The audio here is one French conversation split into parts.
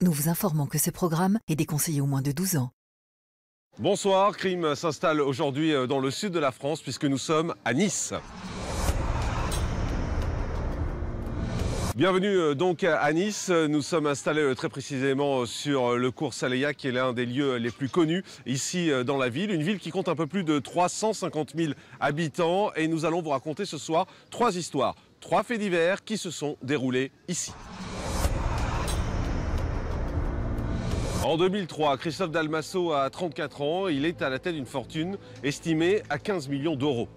Nous vous informons que ce programme est déconseillé aux moins de 12 ans. Bonsoir, Crime s'installe aujourd'hui dans le sud de la France puisque nous sommes à Nice. Bienvenue donc à Nice. Nous sommes installés très précisément sur le cours Saléa qui est l'un des lieux les plus connus ici dans la ville. Une ville qui compte un peu plus de 350 000 habitants et nous allons vous raconter ce soir 3 histoires, 3 faits divers qui se sont déroulés ici. En 2003, Christophe Dalmasso a 34 ans, il est à la tête d'une fortune estimée à 15 millions d'euros.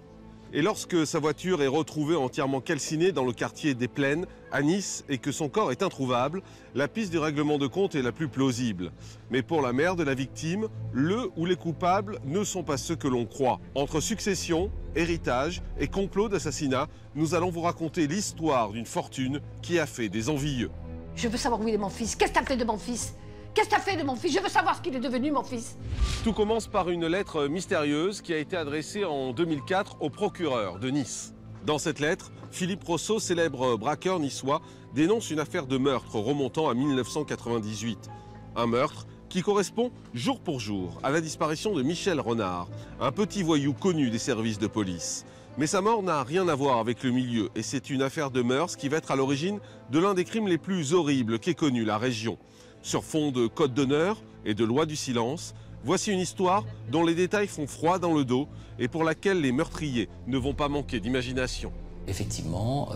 Et lorsque sa voiture est retrouvée entièrement calcinée dans le quartier des Plaines, à Nice, et que son corps est introuvable, la piste du règlement de compte est la plus plausible. Mais pour la mère de la victime, le ou les coupables ne sont pas ceux que l'on croit. Entre succession, héritage et complot d'assassinat, nous allons vous raconter l'histoire d'une fortune qui a fait des envieux. Je veux savoir où il est mon fils. Qu'est-ce que t'as fait de mon fils? Qu'est-ce que t'as fait de mon fils? Je veux savoir ce qu'il est devenu, mon fils. Tout commence par une lettre mystérieuse qui a été adressée en 2004 au procureur de Nice. Dans cette lettre, Philippe Rousseau, célèbre braqueur niçois, dénonce une affaire de meurtre remontant à 1998. Un meurtre qui correspond jour pour jour à la disparition de Michel Renard, un petit voyou connu des services de police. Mais sa mort n'a rien à voir avec le milieu et c'est une affaire de mœurs qui va être à l'origine de l'un des crimes les plus horribles qu'ait connu la région. Sur fond de code d'honneur et de loi du silence, voici une histoire dont les détails font froid dans le dos et pour laquelle les meurtriers ne vont pas manquer d'imagination. Effectivement,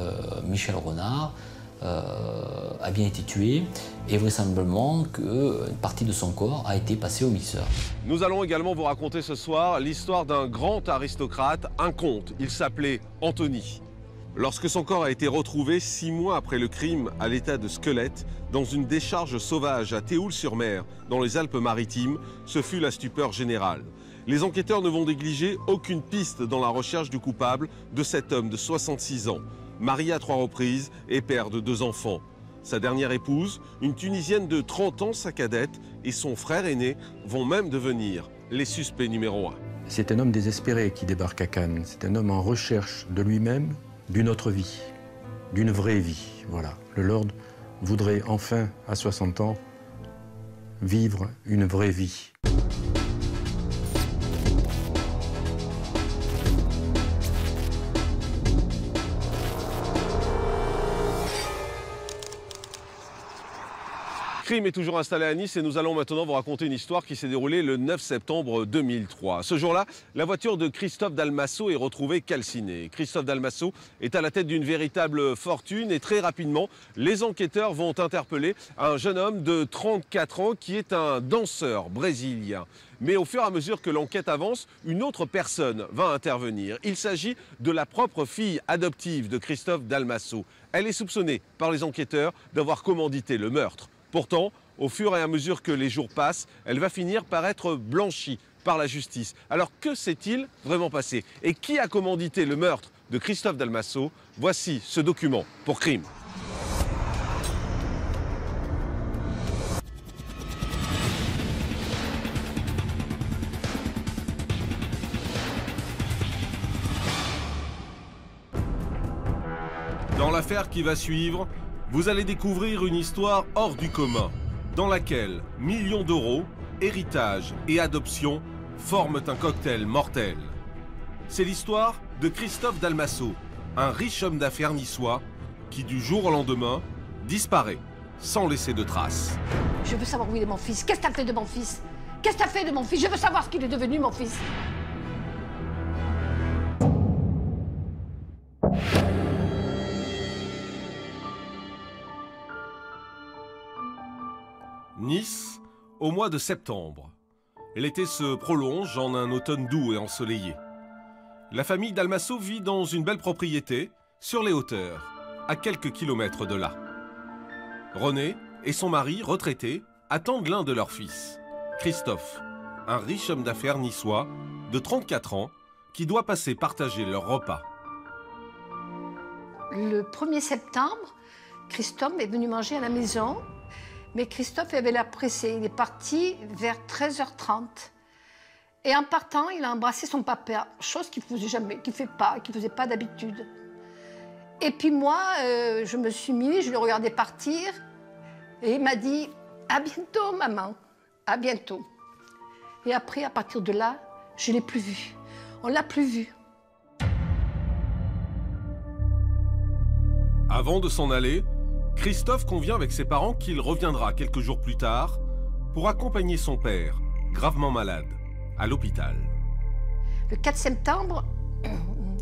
Michel Renard a bien été tué et vraisemblablement qu'une partie de son corps a été passée au mixeur. Nous allons également vous raconter ce soir l'histoire d'un grand aristocrate, un comte. Il s'appelait Anthony. Lorsque son corps a été retrouvé 6 mois après le crime à l'état de squelette, dans une décharge sauvage à Théoul-sur-Mer, dans les Alpes-Maritimes, ce fut la stupeur générale. Les enquêteurs ne vont négliger aucune piste dans la recherche du coupable de cet homme de 66 ans, marié à 3 reprises et père de 2 enfants. Sa dernière épouse, une Tunisienne de 30 ans, sa cadette, et son frère aîné vont même devenir les suspects numéro 1. C'est un homme désespéré qui débarque à Cannes. C'est un homme en recherche de lui-même, d'une autre vie, d'une vraie vie. Voilà. Le Lord voudrait enfin, à 60 ans, vivre une vraie vie. Crime est toujours installé à Nice et nous allons maintenant vous raconter une histoire qui s'est déroulée le 9 septembre 2003. Ce jour-là, la voiture de Christophe Dalmasso est retrouvée calcinée. Christophe Dalmasso est à la tête d'une véritable fortune et très rapidement, les enquêteurs vont interpeller un jeune homme de 34 ans qui est un danseur brésilien. Mais au fur et à mesure que l'enquête avance, une autre personne va intervenir. Il s'agit de la propre fille adoptive de Christophe Dalmasso. Elle est soupçonnée par les enquêteurs d'avoir commandité le meurtre. Pourtant, au fur et à mesure que les jours passent, elle va finir par être blanchie par la justice. Alors que s'est-il vraiment passé? Et qui a commandité le meurtre de Christophe Dalmasso? Voici ce document pour Crime. Dans l'affaire qui va suivre, vous allez découvrir une histoire hors du commun, dans laquelle millions d'euros, héritage et adoption forment un cocktail mortel. C'est l'histoire de Christophe Dalmasso, un riche homme d'affaires niçois qui du jour au lendemain disparaît sans laisser de traces. Je veux savoir où il est mon fils. Qu'est-ce que t'as fait de mon fils? Qu'est-ce que t'as fait de mon fils? Je veux savoir ce qu'il est devenu, mon fils. Nice, au mois de septembre. L'été se prolonge en un automne doux et ensoleillé. La famille Dalmasso vit dans une belle propriété, sur les hauteurs, à quelques kilomètres de là. René et son mari, retraités, attendent l'un de leurs fils, Christophe, un riche homme d'affaires niçois de 34 ans, qui doit passer partager leur repas. Le 1er septembre, Christophe est venu manger à la maison. Mais Christophe avait l'air pressé. Il est parti vers 13h30. Et en partant, il a embrassé son papa, chose qu'il ne faisait jamais, qu'il ne faisait pas d'habitude. Et puis moi, je me suis mis, je le regardais partir. Et il m'a dit, à bientôt maman, à bientôt. Et après, à partir de là, je ne l'ai plus vu. On ne l'a plus vu. Avant de s'en aller, Christophe convient avec ses parents qu'il reviendra quelques jours plus tard pour accompagner son père, gravement malade, à l'hôpital. Le 4 septembre,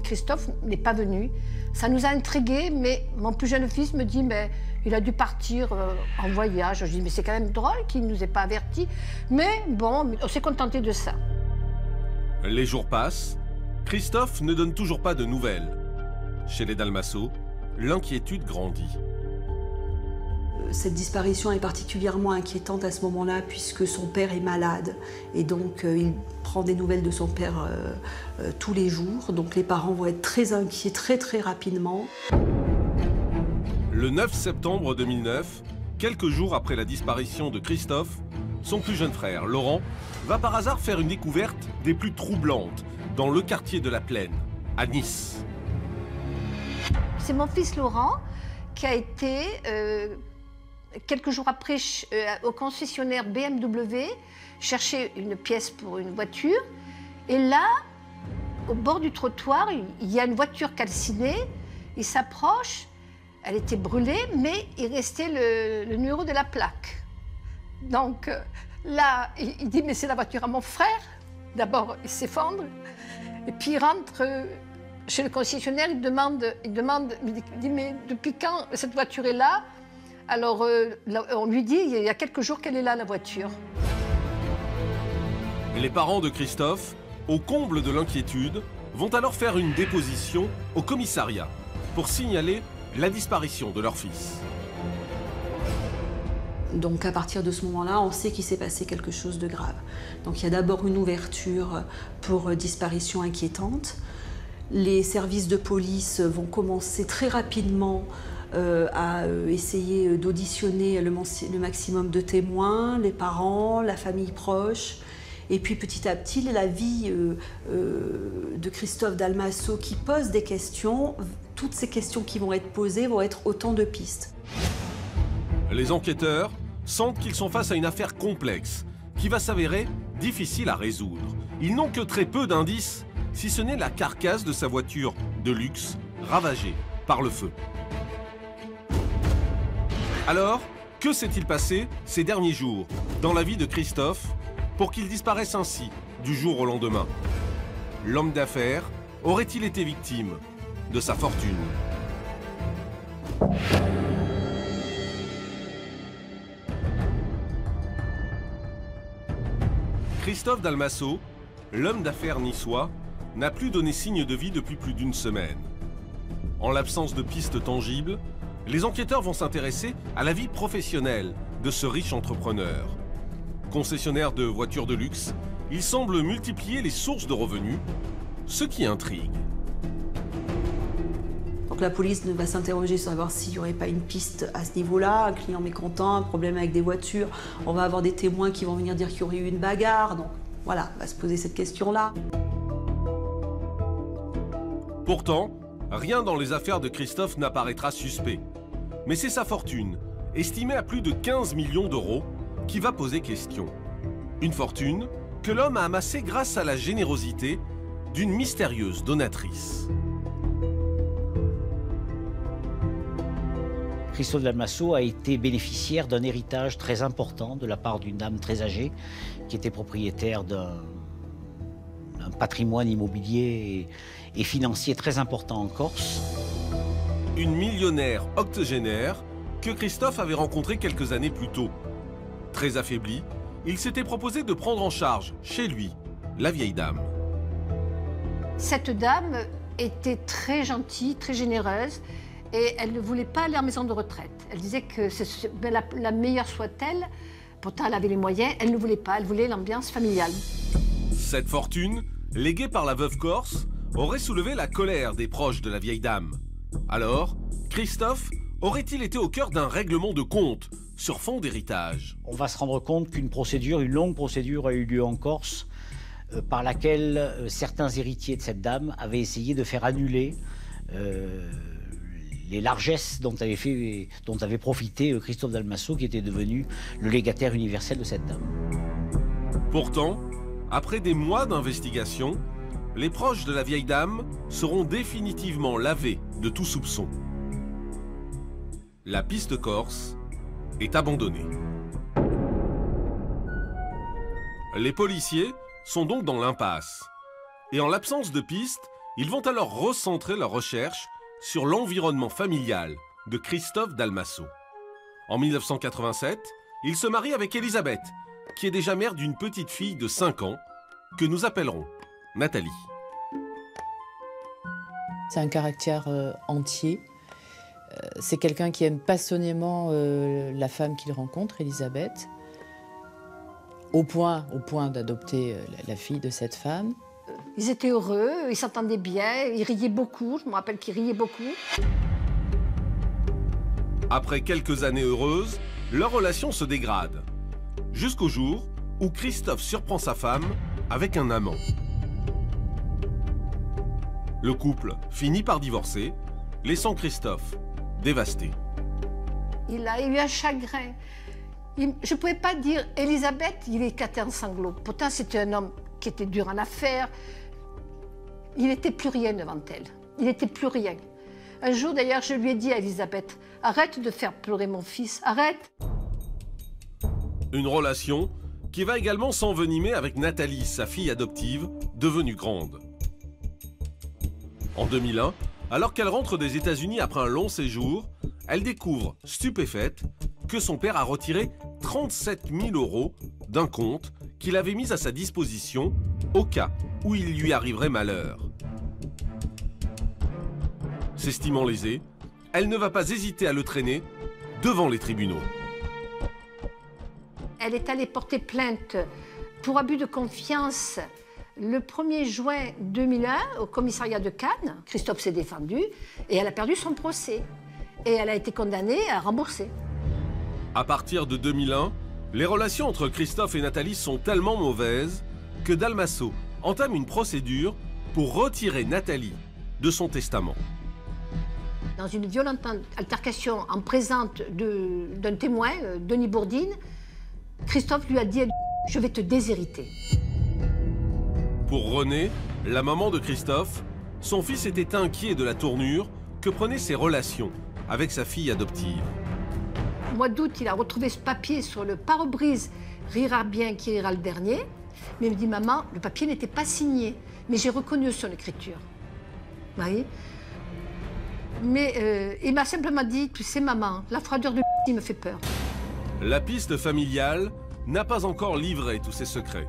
Christophe n'est pas venu. Ça nous a intrigués, mais mon plus jeune fils me dit mais il a dû partir en voyage. Je dis mais c'est quand même drôle qu'il ne nous ait pas avertis. Mais bon, on s'est contenté de ça. Les jours passent, Christophe ne donne toujours pas de nouvelles. Chez les Dalmasso, l'inquiétude grandit. Cette disparition est particulièrement inquiétante à ce moment-là puisque son père est malade et donc il prend des nouvelles de son père tous les jours. Donc les parents vont être très inquiets très rapidement. Le 9 septembre 2009, quelques jours après la disparition de Christophe, son plus jeune frère, Laurent, va par hasard faire une découverte des plus troublantes dans le quartier de la Plaine, à Nice. C'est mon fils Laurent qui a été, quelques jours après, au concessionnaire BMW, chercher une pièce pour une voiture. Et là, au bord du trottoir, il y a une voiture calcinée. Il s'approche, elle était brûlée, mais il restait le numéro de la plaque. Donc là, il dit, mais c'est la voiture à mon frère. D'abord, il s'effondre. Et puis il rentre chez le concessionnaire, il demande, il dit, mais depuis quand cette voiture est là? Alors on lui dit, il y a quelques jours qu'elle est là, la voiture. Les parents de Christophe, au comble de l'inquiétude, vont alors faire une déposition au commissariat pour signaler la disparition de leur fils. Donc à partir de ce moment-là, on sait qu'il s'est passé quelque chose de grave. Donc il y a d'abord une ouverture pour disparition inquiétante. Les services de police vont commencer très rapidement à essayer d'auditionner le maximum de témoins, les parents, la famille proche. Et puis petit à petit, la vie de Christophe Dalmasso qui pose des questions, toutes ces questions qui vont être posées vont être autant de pistes. Les enquêteurs sentent qu'ils sont face à une affaire complexe qui va s'avérer difficile à résoudre. Ils n'ont que très peu d'indices, si ce n'est la carcasse de sa voiture de luxe ravagée par le feu. Alors, que s'est-il passé ces derniers jours dans la vie de Christophe pour qu'il disparaisse ainsi du jour au lendemain? L'homme d'affaires aurait-il été victime de sa fortune? Christophe Dalmasso, l'homme d'affaires niçois, n'a plus donné signe de vie depuis plus d'une semaine. En l'absence de pistes tangibles, les enquêteurs vont s'intéresser à la vie professionnelle de ce riche entrepreneur. Concessionnaire de voitures de luxe, il semble multiplier les sources de revenus, ce qui intrigue. Donc la police va s'interroger sur savoir s'il n'y aurait pas une piste à ce niveau-là, un client mécontent, un problème avec des voitures. On va avoir des témoins qui vont venir dire qu'il y aurait eu une bagarre. Donc voilà, on va se poser cette question-là. Pourtant, rien dans les affaires de Christophe n'apparaîtra suspect. Mais c'est sa fortune, estimée à plus de 15 millions d'euros, qui va poser question. Une fortune que l'homme a amassée grâce à la générosité d'une mystérieuse donatrice. Christophe Dalmasso a été bénéficiaire d'un héritage très important de la part d'une dame très âgée qui était propriétaire d'un patrimoine immobilier et financier très important en Corse. Une millionnaire octogénaire que Christophe avait rencontrée quelques années plus tôt. Très affaibli, il s'était proposé de prendre en charge, chez lui, la vieille dame. Cette dame était très gentille, très généreuse. Et elle ne voulait pas aller en maison de retraite. Elle disait que la meilleure soit-elle, pourtant elle avait les moyens, elle ne voulait pas, elle voulait l'ambiance familiale. Cette fortune, léguée par la veuve corse, aurait soulevé la colère des proches de la vieille dame. Alors, Christophe aurait-il été au cœur d'un règlement de compte sur fond d'héritage? On va se rendre compte qu'une longue procédure a eu lieu en Corse, par laquelle certains héritiers de cette dame avaient essayé de faire annuler les largesses dont avait profité Christophe Dalmasso, qui était devenu le légataire universel de cette dame. Pourtant, après des mois d'investigation, les proches de la vieille dame seront définitivement lavés de tout soupçon. La piste corse est abandonnée. Les policiers sont donc dans l'impasse. Et en l'absence de piste, ils vont alors recentrer leurs recherches sur l'environnement familial de Christophe Dalmasso. En 1987, il se marie avec Elisabeth, qui est déjà mère d'une petite fille de 5 ans, que nous appellerons Nathalie. C'est un caractère entier. C'est quelqu'un qui aime passionnément la femme qu'il rencontre, Elisabeth, au point d'adopter la fille de cette femme. Ils étaient heureux, ils s'entendaient bien, ils riaient beaucoup, je me rappelle qu'ils riaient beaucoup. Après quelques années heureuses, leur relation se dégrade. Jusqu'au jour où Christophe surprend sa femme avec un amant. Le couple finit par divorcer, laissant Christophe dévasté. Il a eu un chagrin. Je ne pouvais pas dire Elisabeth, il éclatait en sanglots. Pourtant, c'était un homme qui était dur en affaires. Il n'était plus rien devant elle. Il n'était plus rien. Un jour, d'ailleurs, je lui ai dit à Elisabeth, arrête de faire pleurer mon fils, arrête. Une relation qui va également s'envenimer avec Nathalie, sa fille adoptive, devenue grande. En 2001, alors qu'elle rentre des États-Unis après un long séjour, elle découvre, stupéfaite, que son père a retiré 37 000 € d'un compte qu'il avait mis à sa disposition au cas où il lui arriverait malheur. S'estimant lésée, elle ne va pas hésiter à le traîner devant les tribunaux. Elle est allée porter plainte pour abus de confiance le 1er juin 2001 au commissariat de Cannes. Christophe s'est défendu et elle a perdu son procès. Et elle a été condamnée à rembourser. À partir de 2001, les relations entre Christophe et Nathalie sont tellement mauvaises que Dalmasso entame une procédure pour retirer Nathalie de son testament. Dans une violente altercation en présence d'un témoin, Denis Bourdine, Christophe lui a dit « Je vais te déshériter ». Pour René, la maman de Christophe, son fils était inquiet de la tournure que prenaient ses relations avec sa fille adoptive. Au mois d'août, il a retrouvé ce papier sur le pare-brise « Rira bien qui rira le dernier ». Mais il me dit « Maman, le papier n'était pas signé, mais j'ai reconnu son écriture. » Vous voyez ? Mais il m'a simplement dit « Tu sais maman, la froideur de il me fait peur. » La piste familiale n'a pas encore livré tous ses secrets.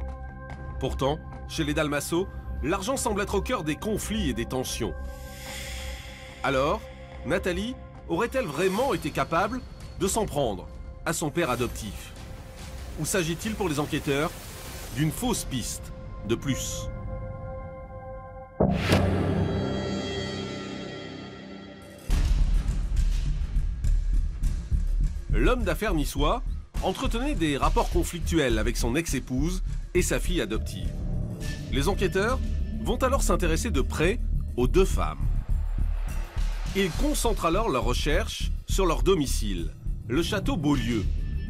Pourtant, chez les Dalmasso, l'argent semble être au cœur des conflits et des tensions. Alors, Nathalie aurait-elle vraiment été capable de s'en prendre à son père adoptif? Ou s'agit-il pour les enquêteurs d'une fausse piste de plus? L'homme d'affaires niçois entretenait des rapports conflictuels avec son ex-épouse et sa fille adoptive. Les enquêteurs vont alors s'intéresser de près aux deux femmes. Ils concentrent alors leurs recherches sur leur domicile, le château Beaulieu,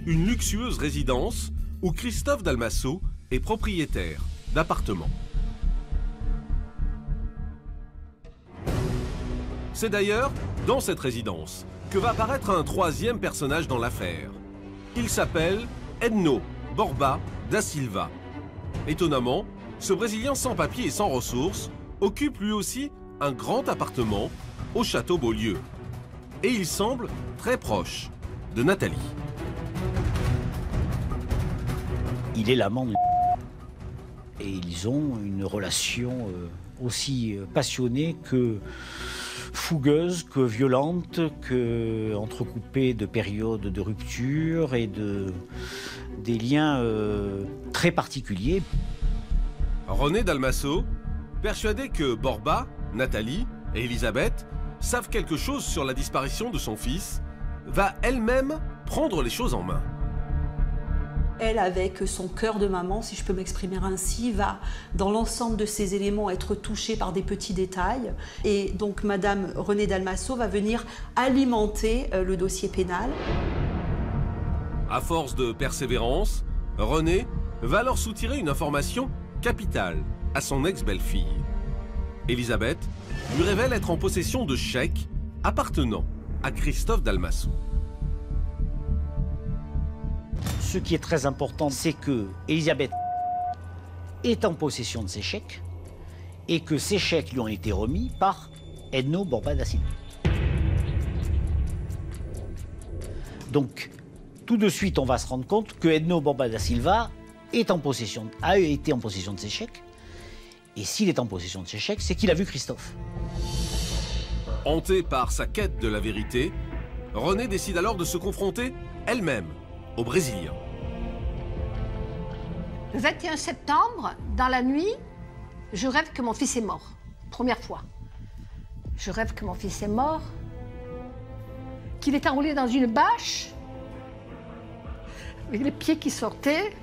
une luxueuse résidence où Christophe Dalmasso est propriétaire d'appartements. C'est d'ailleurs dans cette résidence que va apparaître un troisième personnage dans l'affaire. Il s'appelle Edno Borba da Silva. Étonnamment, ce Brésilien sans papier et sans ressources occupe lui aussi un grand appartement au château Beaulieu. Et il semble très proche de Nathalie. Il est l'amant de... Et ils ont une relation aussi passionnée que fougueuse, que violente, que entrecoupée de périodes de rupture et des liens très particuliers. René Dalmasso, persuadé que Borba, Nathalie et Elisabeth savent quelque chose sur la disparition de son fils, va elle-même prendre les choses en main. Elle, avec son cœur de maman, si je peux m'exprimer ainsi, va, dans l'ensemble de ces éléments, être touchée par des petits détails. Et donc, Madame Renée Dalmasso va venir alimenter le dossier pénal. À force de persévérance, Renée va alors soutirer une information capitale à son ex-belle-fille. Elisabeth lui révèle être en possession de chèques appartenant à Christophe Dalmasso. Ce qui est très important, c'est que Elisabeth est en possession de ces chèques et que ces chèques lui ont été remis par Edno Borba da Silva. Donc, tout de suite, on va se rendre compte que Edno Borba da Silva a été en possession de ces chèques. Et s'il est en possession de ces chèques, c'est qu'il a vu Christophe. Hantée par sa quête de la vérité, Renée décide alors de se confronter elle-même aux Brésiliens. Le 21 septembre, dans la nuit, je rêve que mon fils est mort. Première fois. Je rêve que mon fils est mort, qu'il est enroulé dans une bâche, avec les pieds qui sortaient.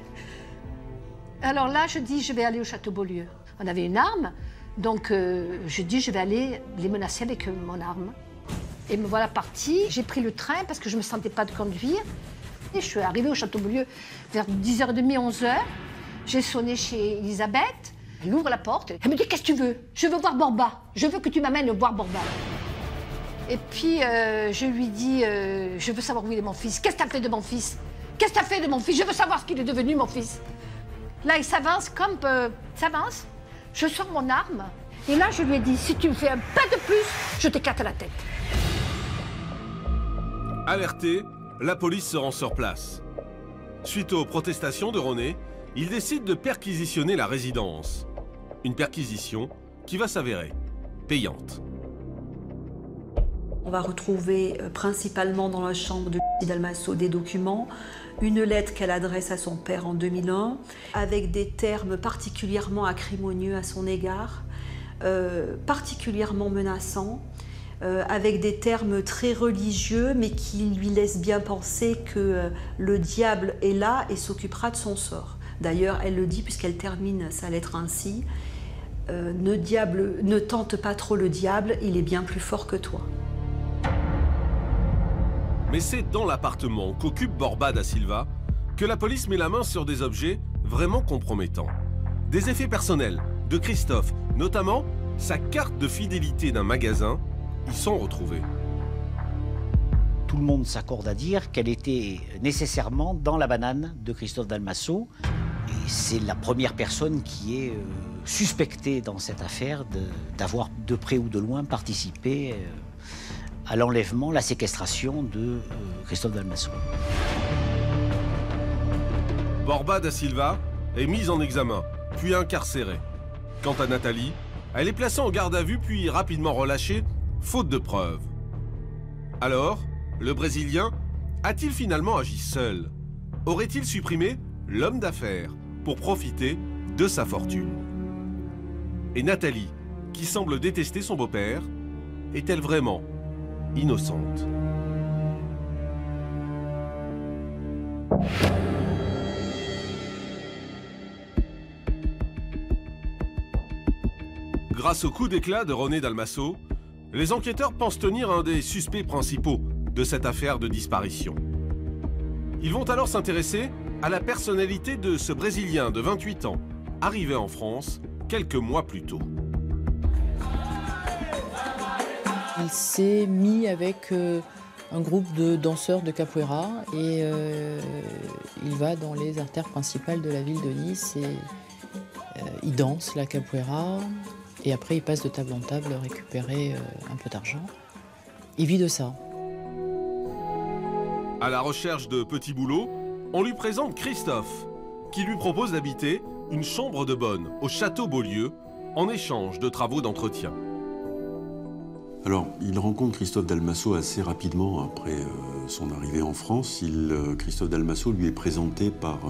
Alors là, je dis, je vais aller au château Beaulieu. On avait une arme, donc je dis, je vais aller les menacer avec mon arme. Et me voilà partie. J'ai pris le train parce que je ne me sentais pas de conduire. Et je suis arrivée au château Beaulieu vers 10h30, 11h. J'ai sonné chez Elisabeth. Elle ouvre la porte. Elle me dit, qu'est-ce que tu veux? Je veux voir Borba. Je veux que tu m'amènes voir Borba. Et puis, je lui dis, je veux savoir où il est mon fils. Qu'est-ce que tu as fait de mon fils? Qu'est-ce que tu as fait de mon fils? Je veux savoir ce qu'il est devenu, mon fils. Là, il s'avance comme... s'avance. Je sors mon arme. Et là, je lui ai dit, si tu me fais un pas de plus, je t'éclate la tête. Alerté, la police se rend sur place. Suite aux protestations de Renée, il décide de perquisitionner la résidence. Une perquisition qui va s'avérer payante. On va retrouver principalement dans la chambre de Dalmasso des documents, une lettre qu'elle adresse à son père en 2001, avec des termes particulièrement acrimonieux à son égard, particulièrement menaçants, avec des termes très religieux, mais qui lui laissent bien penser que le diable est là et s'occupera de son sort. D'ailleurs, elle le dit puisqu'elle termine sa lettre ainsi, ne tente pas trop le diable, il est bien plus fort que toi. Mais c'est dans l'appartement qu'occupe Borba da Silva que la police met la main sur des objets vraiment compromettants. Des effets personnels de Christophe, notamment sa carte de fidélité d'un magasin, y sont retrouvés. Tout le monde s'accorde à dire qu'elle était nécessairement dans la banane de Christophe Dalmasso. Et c'est la première personne qui est suspectée dans cette affaire d'avoir de près ou de loin participé à l'enlèvement, la séquestration de Christophe Dalmasso. Borba da Silva est mise en examen, puis incarcérée. Quant à Nathalie, elle est placée en garde à vue, puis rapidement relâchée, faute de preuves. Alors, le Brésilien a-t-il finalement agi seul? Aurait-il supprimé l'homme d'affaires pour profiter de sa fortune? Et Nathalie, qui semble détester son beau-père, est-elle vraiment innocente? Grâce au coup d'éclat de Renée Dalmasso, les enquêteurs pensent tenir un des suspects principaux de cette affaire de disparition. Ils vont alors s'intéresser à la personnalité de ce Brésilien de 28 ans, arrivé en France quelques mois plus tôt. Il s'est mis avec un groupe de danseurs de capoeira et il va dans les artères principales de la ville de Nice et il danse la capoeira et après il passe de table en table récupérer un peu d'argent. Il vit de ça. À la recherche de petits boulots, on lui présente Christophe, qui lui propose d'habiter une chambre de bonne au château Beaulieu en échange de travaux d'entretien. Alors, il rencontre Christophe Dalmasso assez rapidement après son arrivée en France. Christophe Dalmasso lui est présenté par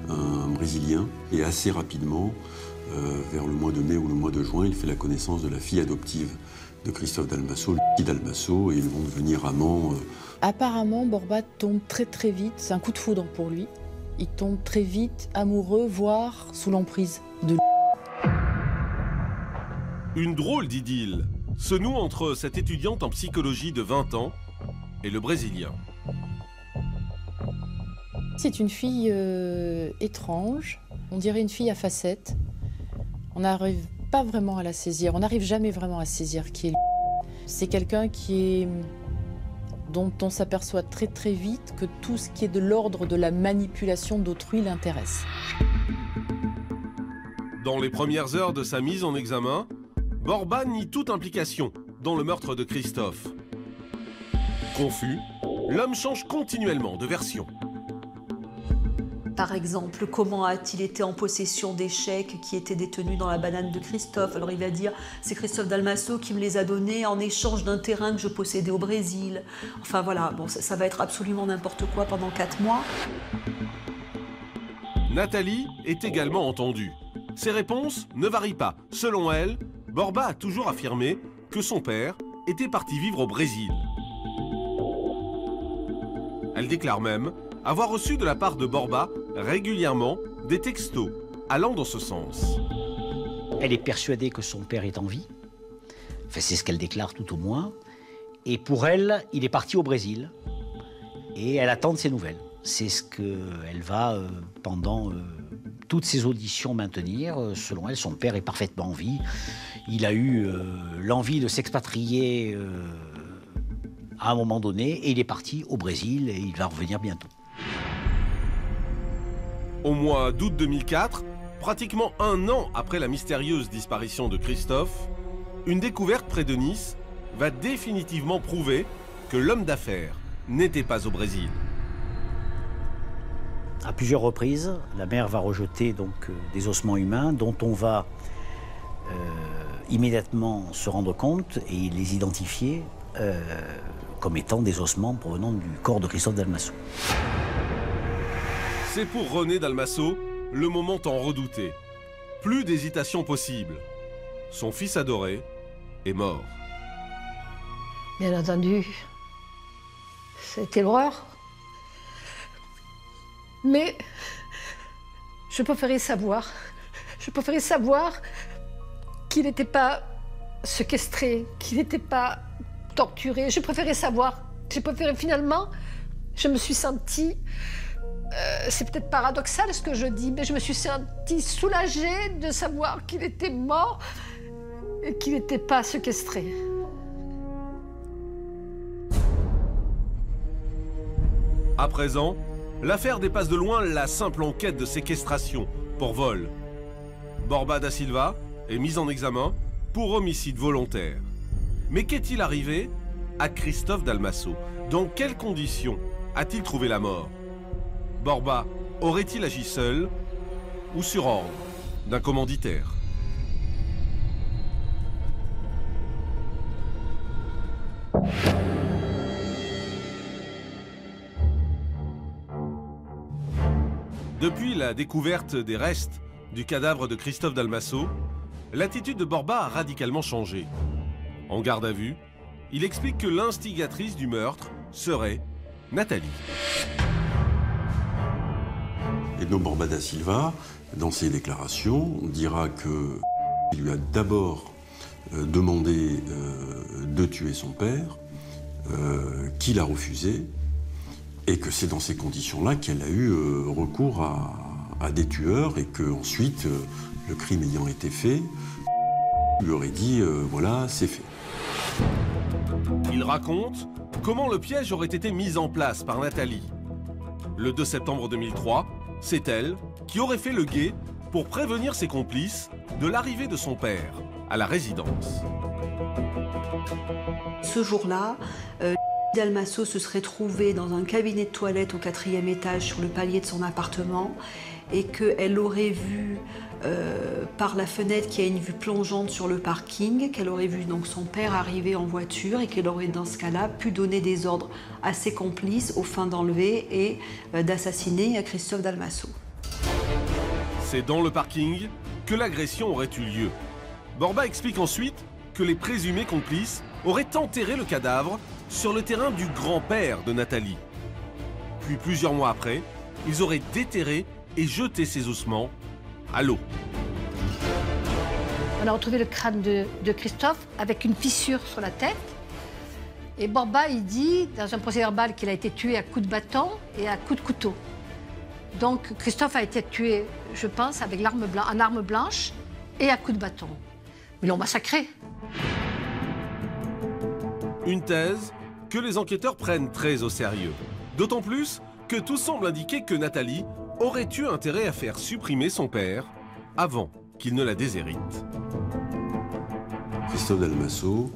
un Brésilien et assez rapidement, vers le mois de mai ou le mois de juin, il fait la connaissance de la fille adoptive de Christophe Dalmasso, Dalmasso, et ils vont devenir amants. Apparemment, Borba tombe très très vite, c'est un coup de foudre pour lui. il tombe très vite amoureux, voire sous l'emprise de Une drôle d'idylle se noue entre cette étudiante en psychologie de 20 ans et le Brésilien. C'est une fille étrange, on dirait une fille à facettes. On n'arrive pas vraiment à la saisir, on n'arrive jamais vraiment à saisir qui est lui. C'est quelqu'un dont on s'aperçoit très très vite que tout ce qui est de l'ordre de la manipulation d'autrui l'intéresse. Dans les premières heures de sa mise en examen, Borba nie toute implication dans le meurtre de Christophe. Confus, l'homme change continuellement de version. Par exemple, comment a-t-il été en possession des chèques qui étaient détenus dans la banane de Christophe? Alors il va dire, c'est Christophe Dalmasso qui me les a donnés en échange d'un terrain que je possédais au Brésil. Enfin voilà, bon, ça va être absolument n'importe quoi pendant 4 mois. Nathalie est également entendue. Ses réponses ne varient pas. Selon elle, Borba a toujours affirmé que son père était parti vivre au Brésil. Elle déclare même avoir reçu de la part de Borba régulièrement des textos allant dans ce sens. Elle est persuadée que son père est en vie. Enfin, c'est ce qu'elle déclare tout au moins. Et pour elle, il est parti au Brésil. Et elle attend de ses nouvelles. C'est ce qu'elle va, pendant toutes ses auditions, maintenir. Selon elle, son père est parfaitement en vie. Il a eu l'envie de s'expatrier à un moment donné. Et il est parti au Brésil et il va revenir bientôt. Au mois d'août 2004, pratiquement 1 an après la mystérieuse disparition de Christophe, une découverte près de Nice va définitivement prouver que l'homme d'affaires n'était pas au Brésil. À plusieurs reprises, la mère va rejeter donc des ossements humains dont on va immédiatement se rendre compte et les identifier comme étant des ossements provenant du corps de Christophe Dalmasso. C'est pour René Dalmasso le moment tant redouté. Plus d'hésitation possible. Son fils adoré est mort. Bien entendu, c'était l'horreur. Mais je préférais savoir qu'il n'était pas séquestré, qu'il n'était pas torturé. Je préférais savoir. Finalement, je me suis sentie... c'est peut-être paradoxal ce que je dis, mais je me suis sentie soulagée de savoir qu'il était mort et qu'il n'était pas séquestré. À présent, l'affaire dépasse de loin la simple enquête de séquestration pour vol. Borba da Silva est mis en examen pour homicide volontaire. Mais qu'est-il arrivé à Christophe Dalmasso? Dans quelles conditions a-t-il trouvé la mort? Borba aurait-il agi seul ou sur ordre d'un commanditaire? Depuis la découverte des restes du cadavre de Christophe Dalmasso, l'attitude de Borba a radicalement changé. En garde à vue, il explique que l'instigatrice du meurtre serait Nathalie. Edno Borba da Silva, dans ses déclarations, dira qu'il lui a d'abord demandé de tuer son père, qu'il a refusé, et que c'est dans ces conditions-là qu'elle a eu recours à des tueurs, et qu'ensuite, le crime ayant été fait, lui aurait dit voilà, c'est fait. Il raconte comment le piège aurait été mis en place par Nathalie. Le 2 septembre 2003, c'est elle qui aurait fait le guet pour prévenir ses complices de l'arrivée de son père à la résidence. Ce jour-là, Dalmasso se serait trouvé dans un cabinet de toilette au 4e étage sur le palier de son appartement et qu'elle aurait vu par la fenêtre qui a une vue plongeante sur le parking, qu'elle aurait vu donc son père arriver en voiture et qu'elle aurait dans ce cas-là pu donner des ordres à ses complices aux fins d'enlever et d'assassiner Christophe Dalmasso. C'est dans le parking que l'agression aurait eu lieu. Borba explique ensuite que les présumés complices auraient enterré le cadavre sur le terrain du grand-père de Nathalie. Puis plusieurs mois après, ils auraient déterré et jeté ses ossements à l'eau. On a retrouvé le crâne de Christophe avec une fissure sur la tête. Et Borba, il dit, dans un procès verbal, qu'il a été tué à coups de bâton et à coups de couteau. Donc Christophe a été tué, je pense, avec en arme blanche et à coups de bâton. Mais ils l'ont massacré. Une thèse que les enquêteurs prennent très au sérieux. D'autant plus que tout semble indiquer que Nathalie aurait eu intérêt à faire supprimer son père avant qu'il ne la déshérite. Christophe Dalmasso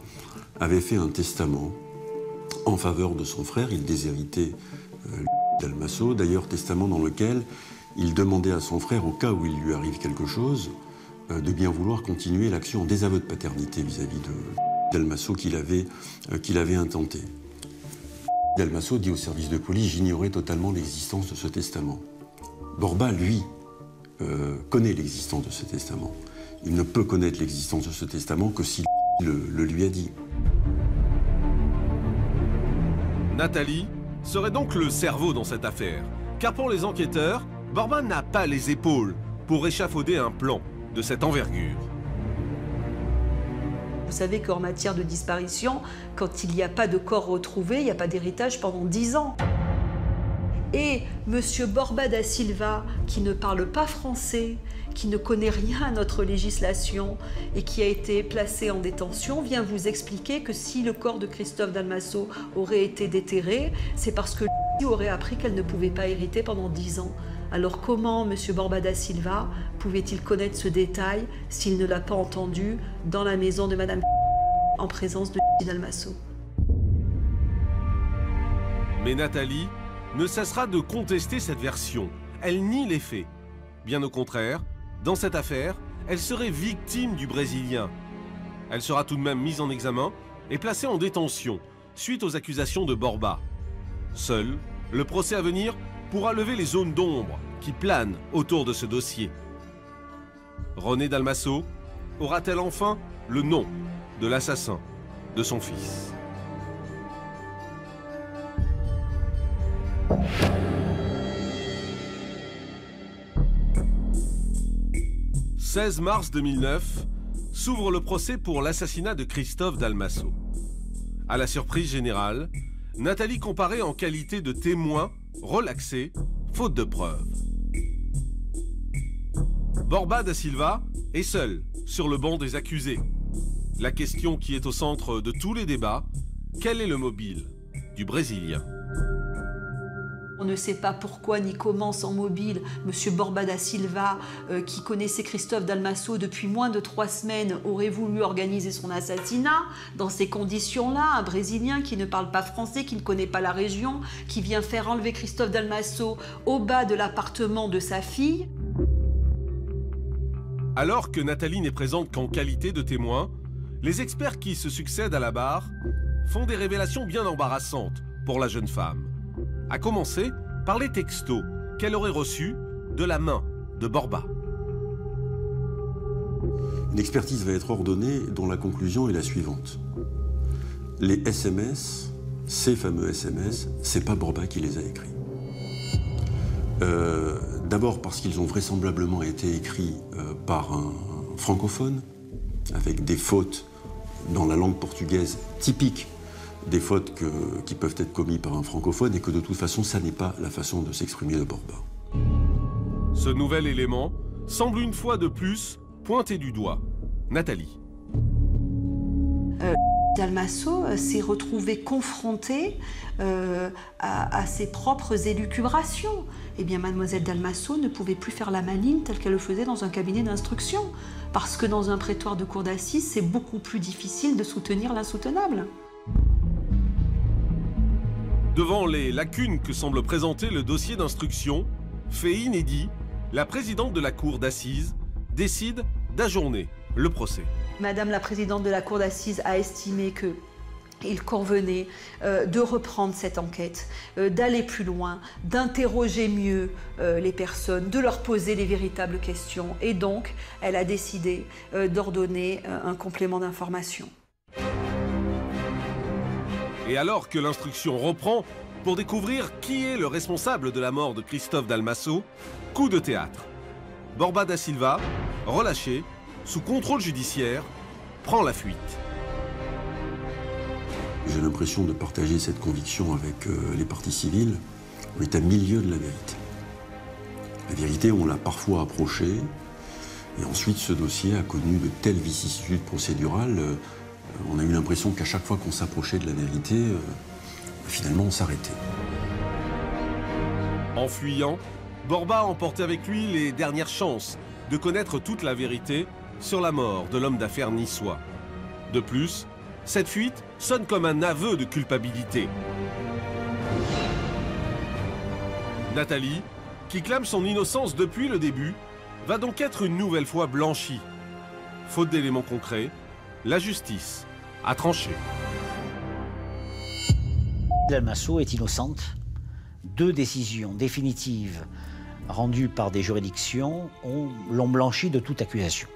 avait fait un testament en faveur de son frère. Il déshéritait Dalmasso, d'ailleurs testament dans lequel il demandait à son frère, au cas où il lui arrive quelque chose, de bien vouloir continuer l'action en désaveu de paternité vis-à-vis de Dalmasso qu'il avait intenté. Dalmasso dit au service de police « J'ignorais totalement l'existence de ce testament ». Borba, lui, connaît l'existence de ce testament. Il ne peut connaître l'existence de ce testament que s'il le lui a dit. Nathalie serait donc le cerveau dans cette affaire, car pour les enquêteurs, Borba n'a pas les épaules pour échafauder un plan de cette envergure. Vous savez qu'en matière de disparition, quand il n'y a pas de corps retrouvé, il n'y a pas d'héritage pendant 10 ans. Et M. Borba da Silva, qui ne parle pas français, qui ne connaît rien à notre législation et qui a été placé en détention, vient vous expliquer que si le corps de Christophe Dalmasso aurait été déterré, c'est parce que lui aurait appris qu'elle ne pouvait pas hériter pendant 10 ans. Alors comment M. Borba da Silva pouvait-il connaître ce détail s'il ne l'a pas entendu dans la maison de Mme en présence de Dalmasso? Mais Nathalie ne cessera de contester cette version. Elle nie les faits. Bien au contraire, dans cette affaire, elle serait victime du Brésilien. Elle sera tout de même mise en examen et placée en détention suite aux accusations de Borba. Seul le procès à venir pourra lever les zones d'ombre qui planent autour de ce dossier. Renée Dalmasso aura-t-elle enfin le nom de l'assassin de son fils? « 16 mars 2009, s'ouvre le procès pour l'assassinat de Christophe Dalmasso. À la surprise générale, Nathalie comparaît en qualité de témoin relaxé, faute de preuves. Borba da Silva est seul sur le banc des accusés. La question qui est au centre de tous les débats, quel est le mobile du Brésilien? On ne sait pas pourquoi ni comment sans mobile, M. Borba da Silva, qui connaissait Christophe Dalmasso depuis moins de 3 semaines, aurait voulu organiser son assassinat. Dans ces conditions-là, un Brésilien qui ne parle pas français, qui ne connaît pas la région, qui vient faire enlever Christophe Dalmasso au bas de l'appartement de sa fille. Alors que Nathalie n'est présente qu'en qualité de témoin, les experts qui se succèdent à la barre font des révélations bien embarrassantes pour la jeune femme. À commencer par les textos qu'elle aurait reçus de la main de Borba. Une expertise va être ordonnée dont la conclusion est la suivante. Les SMS, ces fameux SMS, c'est pas Borba qui les a écrits. D'abord parce qu'ils ont vraisemblablement été écrits par un francophone, avec des fautes dans la langue portugaise typiques des fautes qui peuvent être commises par un francophone et que de toute façon, ça n'est pas la façon de s'exprimer de Borba. Ce nouvel élément semble une fois de plus pointer du doigt Nathalie. Dalmasso s'est retrouvé confronté à ses propres élucubrations. Eh bien, mademoiselle Dalmasso ne pouvait plus faire la maligne telle qu'elle le faisait dans un cabinet d'instruction. Parce que dans un prétoire de cour d'assises, c'est beaucoup plus difficile de soutenir l'insoutenable. Devant les lacunes que semble présenter le dossier d'instruction, fait inédit, la présidente de la cour d'assises décide d'ajourner le procès. Madame la présidente de la cour d'assises a estimé qu'il convenait de reprendre cette enquête, d'aller plus loin, d'interroger mieux les personnes, de leur poser les véritables questions. Et donc, elle a décidé d'ordonner un complément d'information. Et alors que l'instruction reprend, Pour découvrir qui est le responsable de la mort de Christophe Dalmasso, coup de théâtre. Borba da Silva, relâché, sous contrôle judiciaire, prend la fuite. J'ai l'impression de partager cette conviction avec les parties civiles. On est à milieu de la vérité. La vérité, on l'a parfois approchée, et ensuite ce dossier a connu de telles vicissitudes procédurales, on a eu l'impression qu'à chaque fois qu'on s'approchait de la vérité, finalement on s'arrêtait. En fuyant, Borba a emporté avec lui les dernières chances de connaître toute la vérité sur la mort de l'homme d'affaires niçois. De plus, cette fuite sonne comme un aveu de culpabilité. Nathalie, qui clame son innocence depuis le début, va donc être une nouvelle fois blanchie. Faute d'éléments concrets, la justice a tranché. Dalmasso est innocente. 2 décisions définitives rendues par des juridictions l'ont blanchi de toute accusation.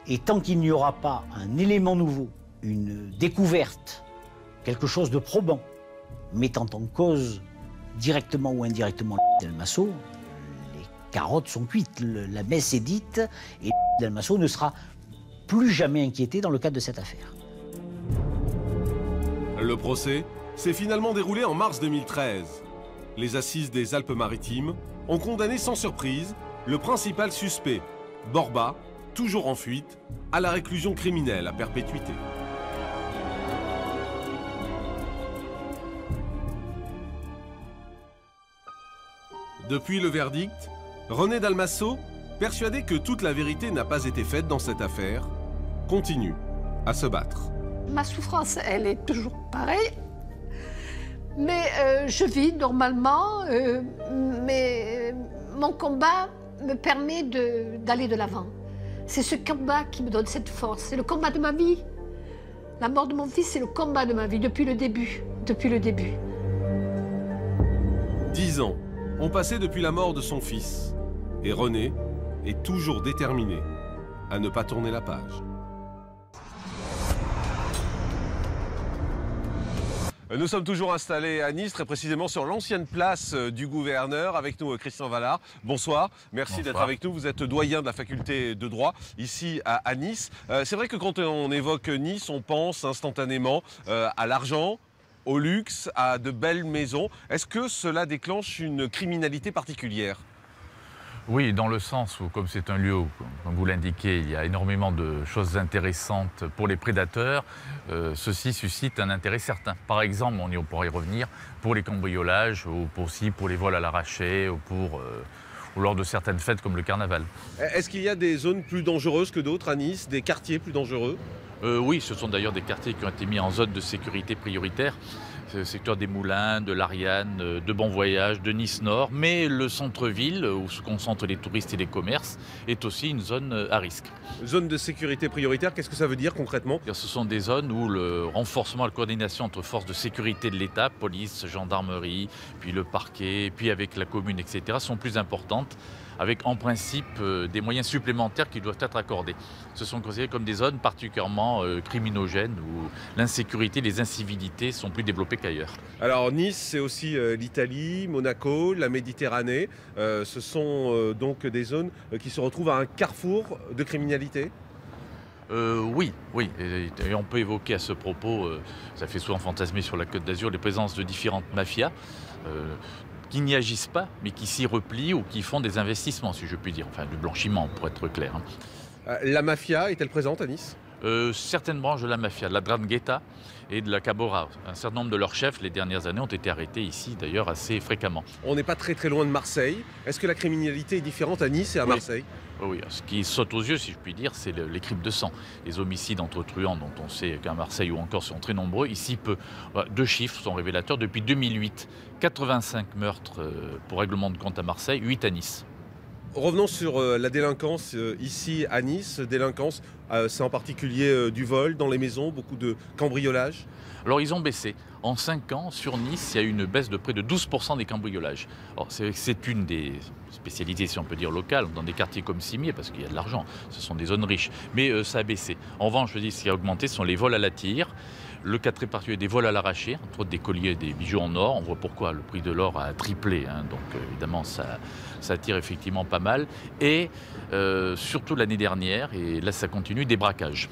Et tant qu'il n'y aura pas un élément nouveau, une découverte, quelque chose de probant, mettant en cause directement ou indirectement Dalmasso, les carottes sont cuites, la messe est dite, et Dalmasso ne sera plus jamais inquiété dans le cadre de cette affaire. Le procès s'est finalement déroulé en mars 2013. Les assises des Alpes-Maritimes ont condamné sans surprise le principal suspect, Borba, toujours en fuite, à la réclusion criminelle à perpétuité. Depuis le verdict, René Dalmasso, persuadé que toute la vérité n'a pas été faite dans cette affaire, continue à se battre. Ma souffrance, elle est toujours pareille. Mais je vis normalement, mais mon combat me permet d'aller de l'avant. C'est ce combat qui me donne cette force, c'est le combat de ma vie. La mort de mon fils, c'est le combat de ma vie depuis le début, depuis le début. 10 ans ont passé depuis la mort de son fils. Et René est toujours déterminé à ne pas tourner la page. Nous sommes toujours installés à Nice, très précisément sur l'ancienne place du gouverneur. Avec nous, Christian Vallard. Bonsoir, merci d'être avec nous. Vous êtes doyen de la faculté de droit ici à Nice. C'est vrai que quand on évoque Nice, on pense instantanément à l'argent, au luxe, à de belles maisons. Est-ce que cela déclenche une criminalité particulière ? Oui, dans le sens où, comme c'est un lieu où, comme vous l'indiquez, il y a énormément de choses intéressantes pour les prédateurs, ceci suscite un intérêt certain. Par exemple, on pourra y revenir, pour les cambriolages, ou aussi pour les vols à l'arraché, ou lors de certaines fêtes comme le carnaval. Est-ce qu'il y a des zones plus dangereuses que d'autres à Nice, des quartiers plus dangereux ? Oui, ce sont d'ailleurs des quartiers qui ont été mis en zone de sécurité prioritaire. Le secteur des Moulins, de l'Ariane, de Bon Voyage, de Nice Nord. Mais le centre-ville, où se concentrent les touristes et les commerces, est aussi une zone à risque. Zone de sécurité prioritaire, qu'est-ce que ça veut dire concrètement ? Ce sont des zones où le renforcement, la coordination entre forces de sécurité de l'État, police, gendarmerie, puis le parquet, puis avec la commune, etc., sont plus importantes, avec en principe des moyens supplémentaires qui doivent être accordés. Ce sont considérés comme des zones particulièrement criminogènes où l'insécurité, les incivilités sont plus développées qu'ailleurs. Alors Nice, c'est aussi l'Italie, Monaco, la Méditerranée. Ce sont donc des zones qui se retrouvent à un carrefour de criminalité ? Oui. Et on peut évoquer à ce propos, ça fait souvent fantasmer sur la Côte d'Azur, les présences de différentes mafias. Qui n'y agissent pas, mais qui s'y replient ou qui font des investissements, si je puis dire. Enfin, du blanchiment, pour être clair. La mafia est-elle présente à Nice ? Certaines branches de la mafia, de la 'Ndrangheta et de la Camorra. Un certain nombre de leurs chefs, les dernières années, ont été arrêtés ici, d'ailleurs, assez fréquemment. On n'est pas très loin de Marseille. Est-ce que la criminalité est différente à Nice et à Marseille ? Oui, ce qui saute aux yeux, si je puis dire, c'est les crimes de sang. Les homicides entre truands, dont on sait qu'à Marseille ou encore sont très nombreux. Ici, 2 chiffres sont révélateurs. Depuis 2008, 85 meurtres pour règlement de compte à Marseille, 8 à Nice. Revenons sur la délinquance ici à Nice. Délinquance, c'est en particulier du vol dans les maisons, beaucoup de cambriolages. Alors ils ont baissé. En 5 ans, sur Nice, il y a eu une baisse de près de 12% des cambriolages. Alors c'est une des spécialités, si on peut dire, locales, dans des quartiers comme Cimier, parce qu'il y a de l'argent, ce sont des zones riches. Mais ça a baissé. En revanche, je dis, ce qui a augmenté, ce sont les vols à la tire. Le quatrième particulier, des vols à l'arraché, entre autres des colliers et des bijoux en or. On voit pourquoi le prix de l'or a triplé, hein, donc évidemment ça attire effectivement pas mal. Et surtout l'année dernière, et là ça continue, des braquages.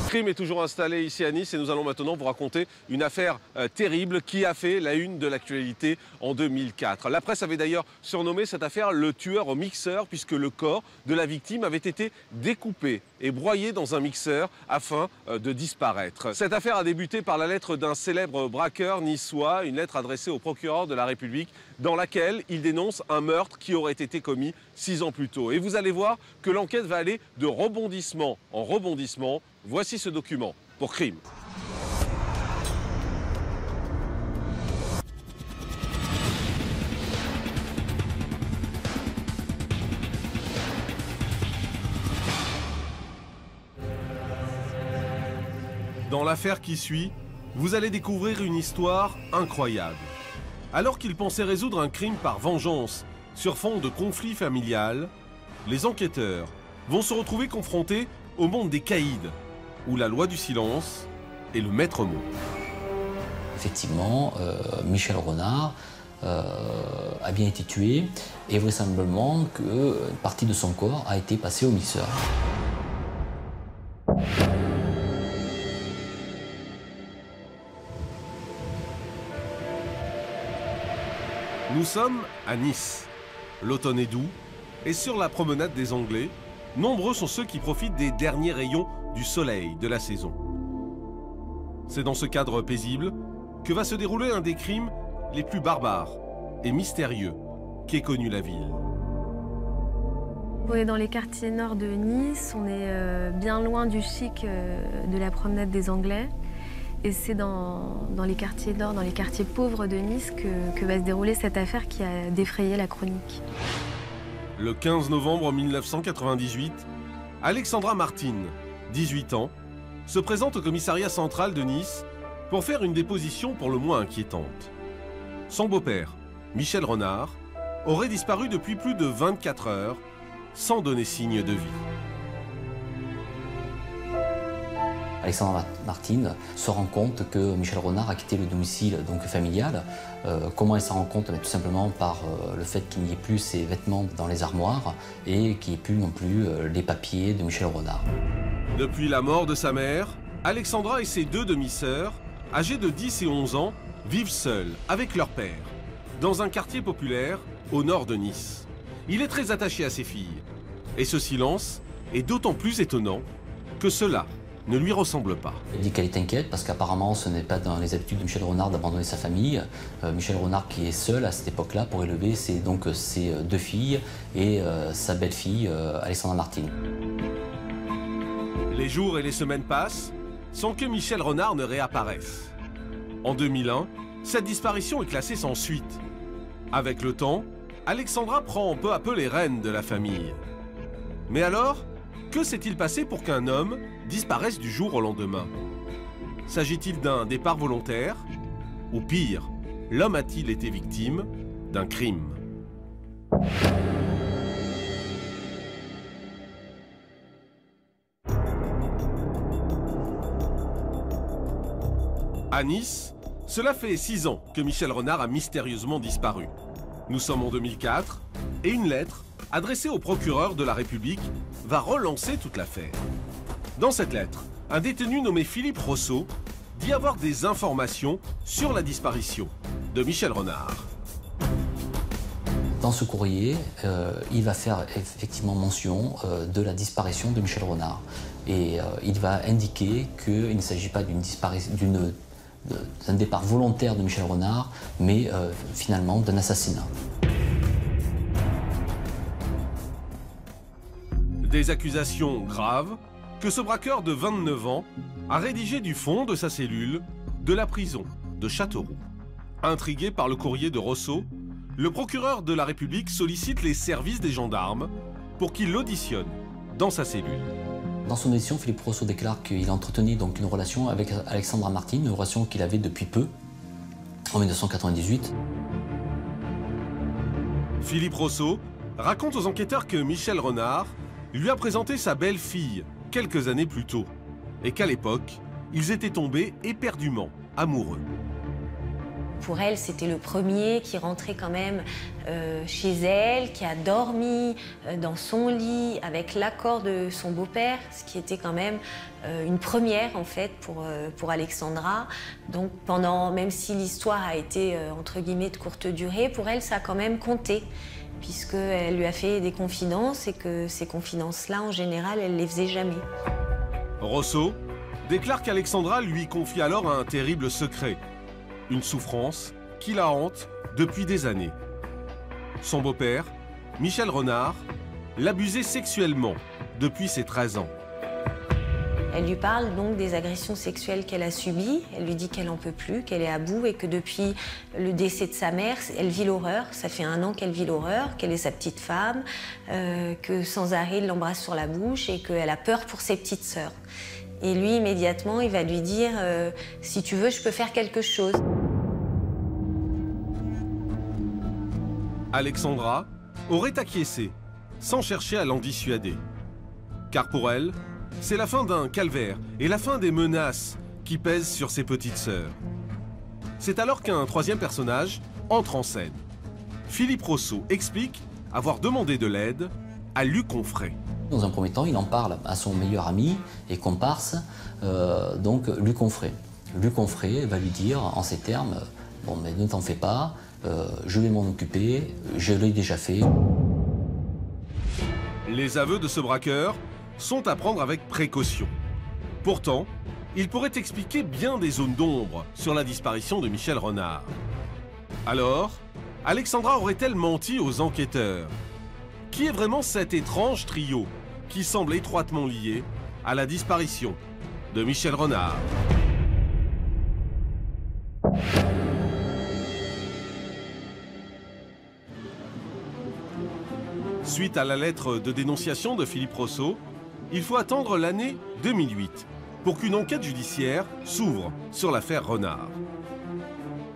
Le crime est toujours installé ici à Nice et nous allons maintenant vous raconter une affaire terrible qui a fait la une de l'actualité en 2004. La presse avait d'ailleurs surnommé cette affaire le tueur au mixeur puisque le corps de la victime avait été découpé et broyé dans un mixeur afin de disparaître. Cette affaire a débuté par la lettre d'un célèbre braqueur niçois, une lettre adressée au procureur de la République dans laquelle il dénonce un meurtre qui aurait été commis 6 ans plus tôt. Et vous allez voir que l'enquête va aller de rebondissement en rebondissement. Voici ce document pour Crime. Dans l'affaire qui suit, vous allez découvrir une histoire incroyable. Alors qu'ils pensaient résoudre un crime par vengeance sur fond de conflit familial, les enquêteurs vont se retrouver confrontés au monde des caïds, où la loi du silence est le maître mot. Effectivement, Michel Renard a bien été tué et vraisemblablement qu'une partie de son corps a été passée au mixeur. Nous sommes à Nice. L'automne est doux et sur la promenade des Anglais, nombreux sont ceux qui profitent des derniers rayons du soleil de la saison. C'est dans ce cadre paisible que va se dérouler un des crimes les plus barbares et mystérieux qu'ait connu la ville. On est dans les quartiers nord de Nice, on est bien loin du chic de la promenade des Anglais. Et c'est dans les quartiers nord, dans les quartiers pauvres de Nice que va se dérouler cette affaire qui a défrayé la chronique. Le 15 novembre 1998, Alexandra Martin, 18 ans, se présente au commissariat central de Nice pour faire une déposition pour le moins inquiétante. Son beau-père, Michel Renard, aurait disparu depuis plus de 24 heures sans donner signe de vie. Alexandra Martin se rend compte que Michel Renard a quitté le domicile donc familial. Comment elle s'en rend compte? Tout simplement par le fait qu'il n'y ait plus ses vêtements dans les armoires et qu'il n'y ait plus non plus les papiers de Michel Renard. Depuis la mort de sa mère, Alexandra et ses 2 demi-sœurs, âgées de 10 et 11 ans, vivent seules avec leur père, dans un quartier populaire au nord de Nice. Il est très attaché à ses filles. Et ce silence est d'autant plus étonnant que cela ne lui ressemble pas. Elle dit qu'elle est inquiète parce qu'apparemment ce n'est pas dans les habitudes de Michel Renard d'abandonner sa famille. Michel Renard qui est seul à cette époque-là pour élever ses 2 filles et sa belle-fille Alexandra Martin. Les jours et les semaines passent sans que Michel Renard ne réapparaisse. En 2001, cette disparition est classée sans suite. Avec le temps, Alexandra prend peu à peu les rênes de la famille. Mais alors, que s'est-il passé pour qu'un homme disparaisse du jour au lendemain? S'agit-il d'un départ volontaire? Ou pire, l'homme a-t-il été victime d'un crime? À Nice, cela fait 6 ans que Michel Renard a mystérieusement disparu. Nous sommes en 2004 et une lettre adressée au procureur de la République va relancer toute l'affaire. Dans cette lettre, un détenu nommé Philippe Rousseau dit avoir des informations sur la disparition de Michel Renard. Dans ce courrier, il va faire effectivement mention de la disparition de Michel Renard. Et il va indiquer qu'il ne s'agit pas d'un départ volontaire de Michel Renard, mais finalement d'un assassinat. Des accusations graves que ce braqueur de 29 ans a rédigé du fond de sa cellule de la prison de Châteauroux. Intrigué par le courrier de Rousseau, le procureur de la République sollicite les services des gendarmes pour qu'il l'auditionne dans sa cellule. Dans son audition, Philippe Rousseau déclare qu'il entretenait donc une relation avec Alexandra Martin, une relation qu'il avait depuis peu, en 1998. Philippe Rousseau raconte aux enquêteurs que Michel Renard lui a présenté sa belle-fille, quelques années plus tôt, et qu'à l'époque, ils étaient tombés éperdument amoureux. Pour elle, c'était le premier qui rentrait quand même chez elle, qui a dormi dans son lit avec l'accord de son beau-père, ce qui était quand même une première en fait pour Alexandra. Donc même si l'histoire a été entre guillemets de courte durée, pour elle ça a quand même compté, puisqu'elle lui a fait des confidences et que ces confidences-là en général elle les faisait jamais. Rosso déclare qu'Alexandra lui confie alors un terrible secret. Une souffrance qui la hante depuis des années. Son beau-père, Michel Renard, l'abusait sexuellement depuis ses 13 ans. Elle lui parle donc des agressions sexuelles qu'elle a subies. Elle lui dit qu'elle n'en peut plus, qu'elle est à bout et que depuis le décès de sa mère, elle vit l'horreur. Ça fait 1 an qu'elle vit l'horreur, qu'elle est sa petite femme, que sans arrêt il l'embrasse sur la bouche et qu'elle a peur pour ses petites sœurs. Et lui, immédiatement, il va lui dire « Si tu veux, je peux faire quelque chose ». Alexandra aurait acquiescé, sans chercher à l'en dissuader. Car pour elle, c'est la fin d'un calvaire et la fin des menaces qui pèsent sur ses petites sœurs. C'est alors qu'un troisième personnage entre en scène. Philippe Rosso explique avoir demandé de l'aide à Luc Onfray. Dans un premier temps, il en parle à son meilleur ami et comparse, donc Luc Onfray. Luc Onfray va lui dire en ces termes « Bon, mais ne t'en fais pas, je vais m'en occuper, je l'ai déjà fait ». Les aveux de ce braqueur sont à prendre avec précaution. Pourtant, il pourrait expliquer bien des zones d'ombre sur la disparition de Michel Renard. Alors, Alexandra aurait-elle menti aux enquêteurs? Qui est vraiment cet étrange trio qui semble étroitement lié à la disparition de Michel Renard? Suite à la lettre de dénonciation de Philippe Rosso, il faut attendre l'année 2008 pour qu'une enquête judiciaire s'ouvre sur l'affaire Renard.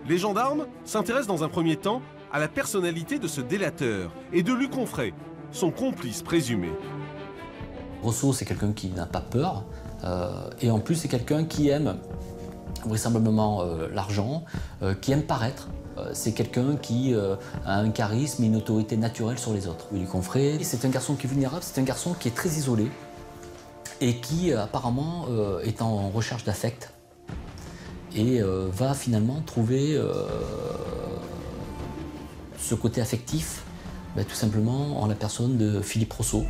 Les gendarmes s'intéressent dans un premier temps à la personnalité de ce délateur et de Luc Onfray, son complice présumé. Rosso, c'est quelqu'un qui n'a pas peur, et en plus c'est quelqu'un qui aime vraisemblablement l'argent, qui aime paraître. C'est quelqu'un qui a un charisme et une autorité naturelle sur les autres. Luc Onfray, c'est un garçon qui est vulnérable, c'est un garçon qui est très isolé et qui apparemment est en recherche d'affect et va finalement trouver ce côté affectif tout simplement en la personne de Philippe Rosso.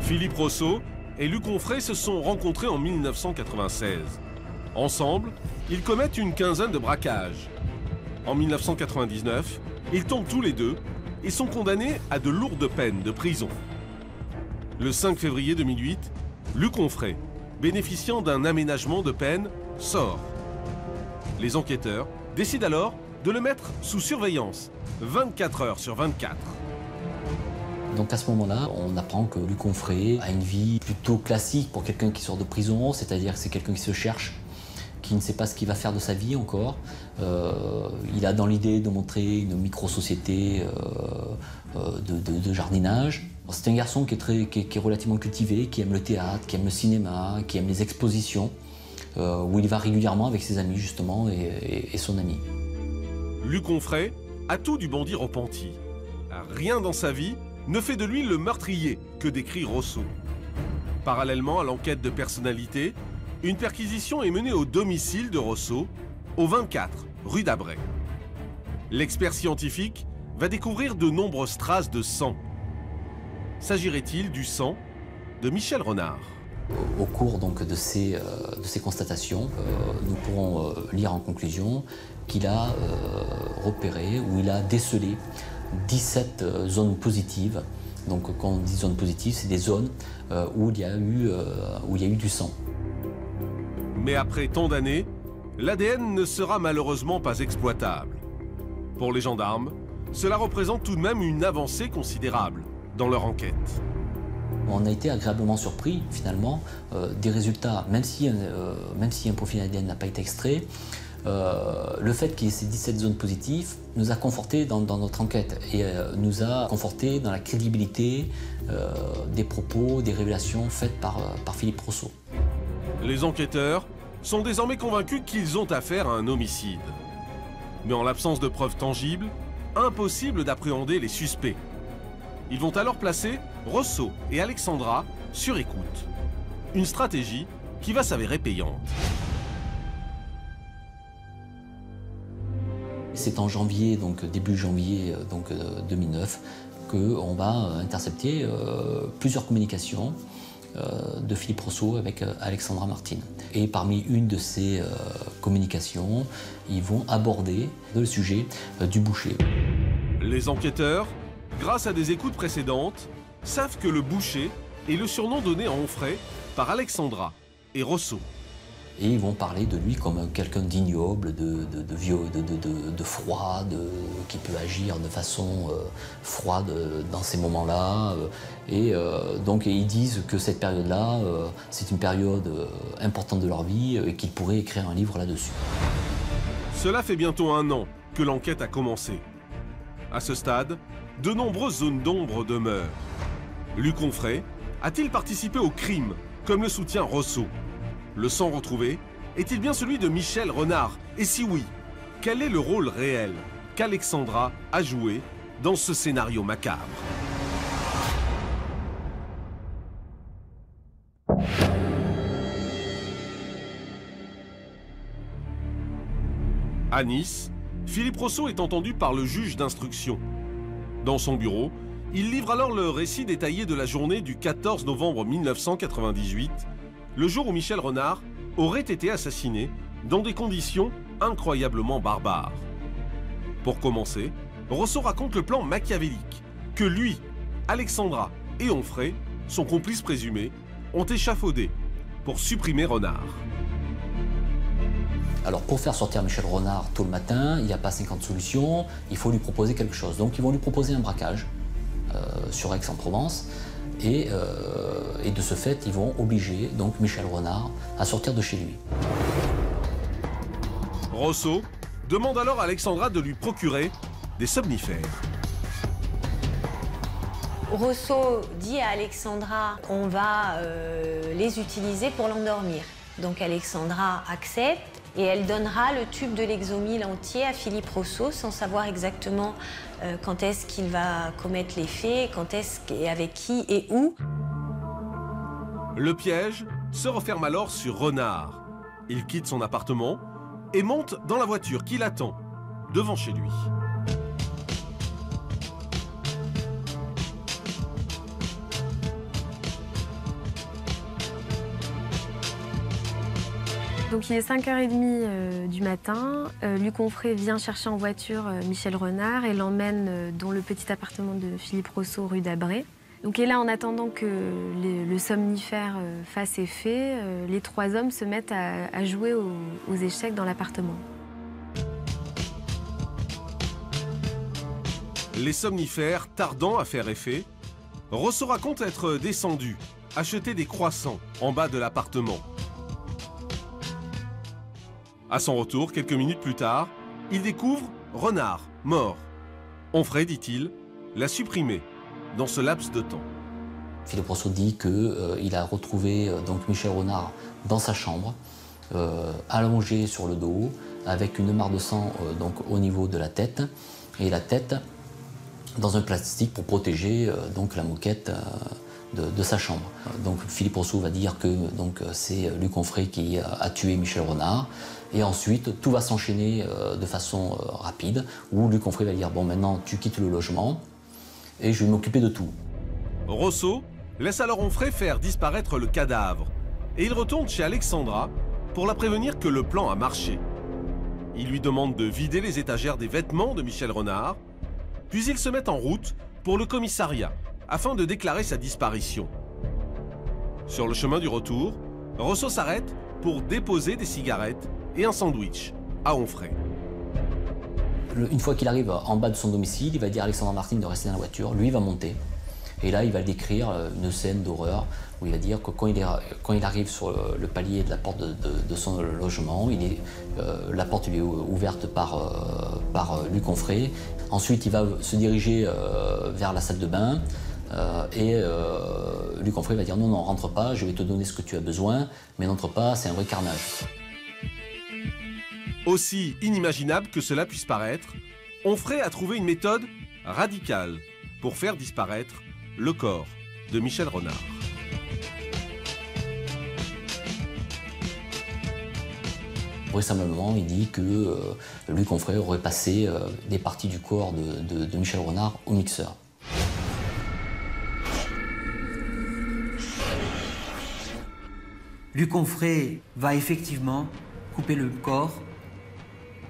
Philippe Rosso et Luc Onfray se sont rencontrés en 1996. Ensemble, ils commettent une quinzaine de braquages. En 1999, ils tombent tous les deux et sont condamnés à de lourdes peines de prison. Le 5 février 2008, Luc Onfray, bénéficiant d'un aménagement de peine, sort. Les enquêteurs décident alors de le mettre sous surveillance, 24 heures sur 24. Donc à ce moment-là, on apprend que Luc Onfray a une vie plutôt classique pour quelqu'un qui sort de prison, c'est-à-dire que c'est quelqu'un qui se cherche, qui ne sait pas ce qu'il va faire de sa vie encore. Il a dans l'idée de montrer une micro-société de jardinage. C'est un garçon qui est relativement cultivé, qui aime le théâtre, qui aime le cinéma, qui aime les expositions, où il va régulièrement avec ses amis justement et son ami. Luc Onfray a tout du bandit repenti. Rien dans sa vie ne fait de lui le meurtrier que décrit Rosso. Parallèlement à l'enquête de personnalité, une perquisition est menée au domicile de Rosso, au 24 rue d'Abray. L'expert scientifique va découvrir de nombreuses traces de sang. S'agirait-il du sang de Michel Renard? Au cours donc de ces constatations, nous pourrons lire en conclusion qu'il a repéré ou il a décelé 17 zones positives. Donc quand on dit zones positives, c'est des zones où il y a eu du sang. Mais après tant d'années, l'ADN ne sera malheureusement pas exploitable. Pour les gendarmes, cela représente tout de même une avancée considérable dans leur enquête. On a été agréablement surpris, finalement, des résultats, même si un profil ADN n'a pas été extrait, le fait qu'il y ait ces 17 zones positives nous a confortés dans notre enquête et nous a confortés dans la crédibilité des propos, des révélations faites par Philippe Rousseau. Les enquêteurs sont désormais convaincus qu'ils ont affaire à un homicide. Mais en l'absence de preuves tangibles, impossible d'appréhender les suspects. Ils vont alors placer Rosso et Alexandra sur écoute. Une stratégie qui va s'avérer payante. C'est en janvier, donc début janvier 2009, qu'on va intercepter plusieurs communications de Philippe Rousseau avec Alexandra Martine. Et parmi une de ces communications, ils vont aborder le sujet du boucher. Les enquêteurs, grâce à des écoutes précédentes, savent que le boucher est le surnom donné à Onfray par Alexandra et Rosso. Et ils vont parler de lui comme quelqu'un d'ignoble, de froid, qui peut agir de façon froide dans ces moments-là. Donc ils disent que cette période-là, c'est une période importante de leur vie et qu'ils pourraient écrire un livre là-dessus. Cela fait bientôt 1 an que l'enquête a commencé. À ce stade, de nombreuses zones d'ombre demeurent. Luc Onfray a-t-il participé au crime, comme le soutient Rosso? Le sang retrouvé est-il bien celui de Michel Renard? Et si oui, quel est le rôle réel qu'Alexandra a joué dans ce scénario macabre? À Nice, Philippe Rousseau est entendu par le juge d'instruction. Dans son bureau, il livre alors le récit détaillé de la journée du 14 novembre 1998, le jour où Michel Renard aurait été assassiné dans des conditions incroyablement barbares. Pour commencer, Rousseau raconte le plan machiavélique que lui, Alexandra et Onfray, son complice présumé, ont échafaudé pour supprimer Renard. Alors pour faire sortir Michel Renard tôt le matin, il n'y a pas 50 solutions, il faut lui proposer quelque chose. Donc ils vont lui proposer un braquage sur Aix-en-Provence. Et de ce fait, ils vont obliger donc Michel Renard à sortir de chez lui. Rousseau demande alors à Alexandra de lui procurer des somnifères. Rousseau dit à Alexandra qu'on va les utiliser pour l'endormir. Donc Alexandra accepte et elle donnera le tube de Lexomil entier à Philippe Rousseau sans savoir exactement quand est-ce qu'il va commettre les faits, quand est-ce et avec qui et où. Le piège se referme alors sur Renard. Il quitte son appartement et monte dans la voiture qui l'attend devant chez lui. Donc il est 5h30 du matin, Luc Onfray vient chercher en voiture Michel Renard et l'emmène dans le petit appartement de Philippe Rousseau rue d'Abray. Donc et là, en attendant que le somnifère fasse effet, les 3 hommes se mettent à jouer aux échecs dans l'appartement. Les somnifères tardant à faire effet, Rousseau raconte être descendu, acheter des croissants en bas de l'appartement. À son retour, quelques minutes plus tard, il découvre Renard, mort. Onfray, dit-il, l'a supprimé dans ce laps de temps. Philippe Rousseau dit qu'il a retrouvé donc Michel Renard dans sa chambre, allongé sur le dos, avec une mare de sang donc au niveau de la tête, et la tête dans un plastique pour protéger donc la moquette de sa chambre. Donc Philippe Rousseau va dire que c'est Luc Onfray qui a tué Michel Renard. Et ensuite, tout va s'enchaîner de façon rapide, où Luc Onfray va dire « Bon, maintenant, tu quittes le logement et je vais m'occuper de tout. » Rousseau laisse alors Onfray faire disparaître le cadavre et il retourne chez Alexandra pour la prévenir que le plan a marché. Il lui demande de vider les étagères des vêtements de Michel Renard, puis ils se mettent en route pour le commissariat afin de déclarer sa disparition. Sur le chemin du retour, Rousseau s'arrête pour déposer des cigarettes et un sandwich à Onfray. Une fois qu'il arrive en bas de son domicile, il va dire à Alexandra Martine de rester dans la voiture. Lui va monter Et là, il va décrire une scène d'horreur où il va dire que quand il arrive sur le palier de la porte de son logement, la porte lui est ouverte par Luc Onfray. Ensuite, il va se diriger vers la salle de bain. Luc Onfray va dire non, non, rentre pas, je vais te donner ce que tu as besoin, mais n'entre pas, c'est un vrai carnage. Aussi inimaginable que cela puisse paraître, Onfray a trouvé une méthode radicale pour faire disparaître le corps de Michel Renard. Vraisemblablement, il dit que Luc Onfray aurait passé des parties du corps de Michel Renard au mixeur. Luc Onfray va effectivement couper le corps,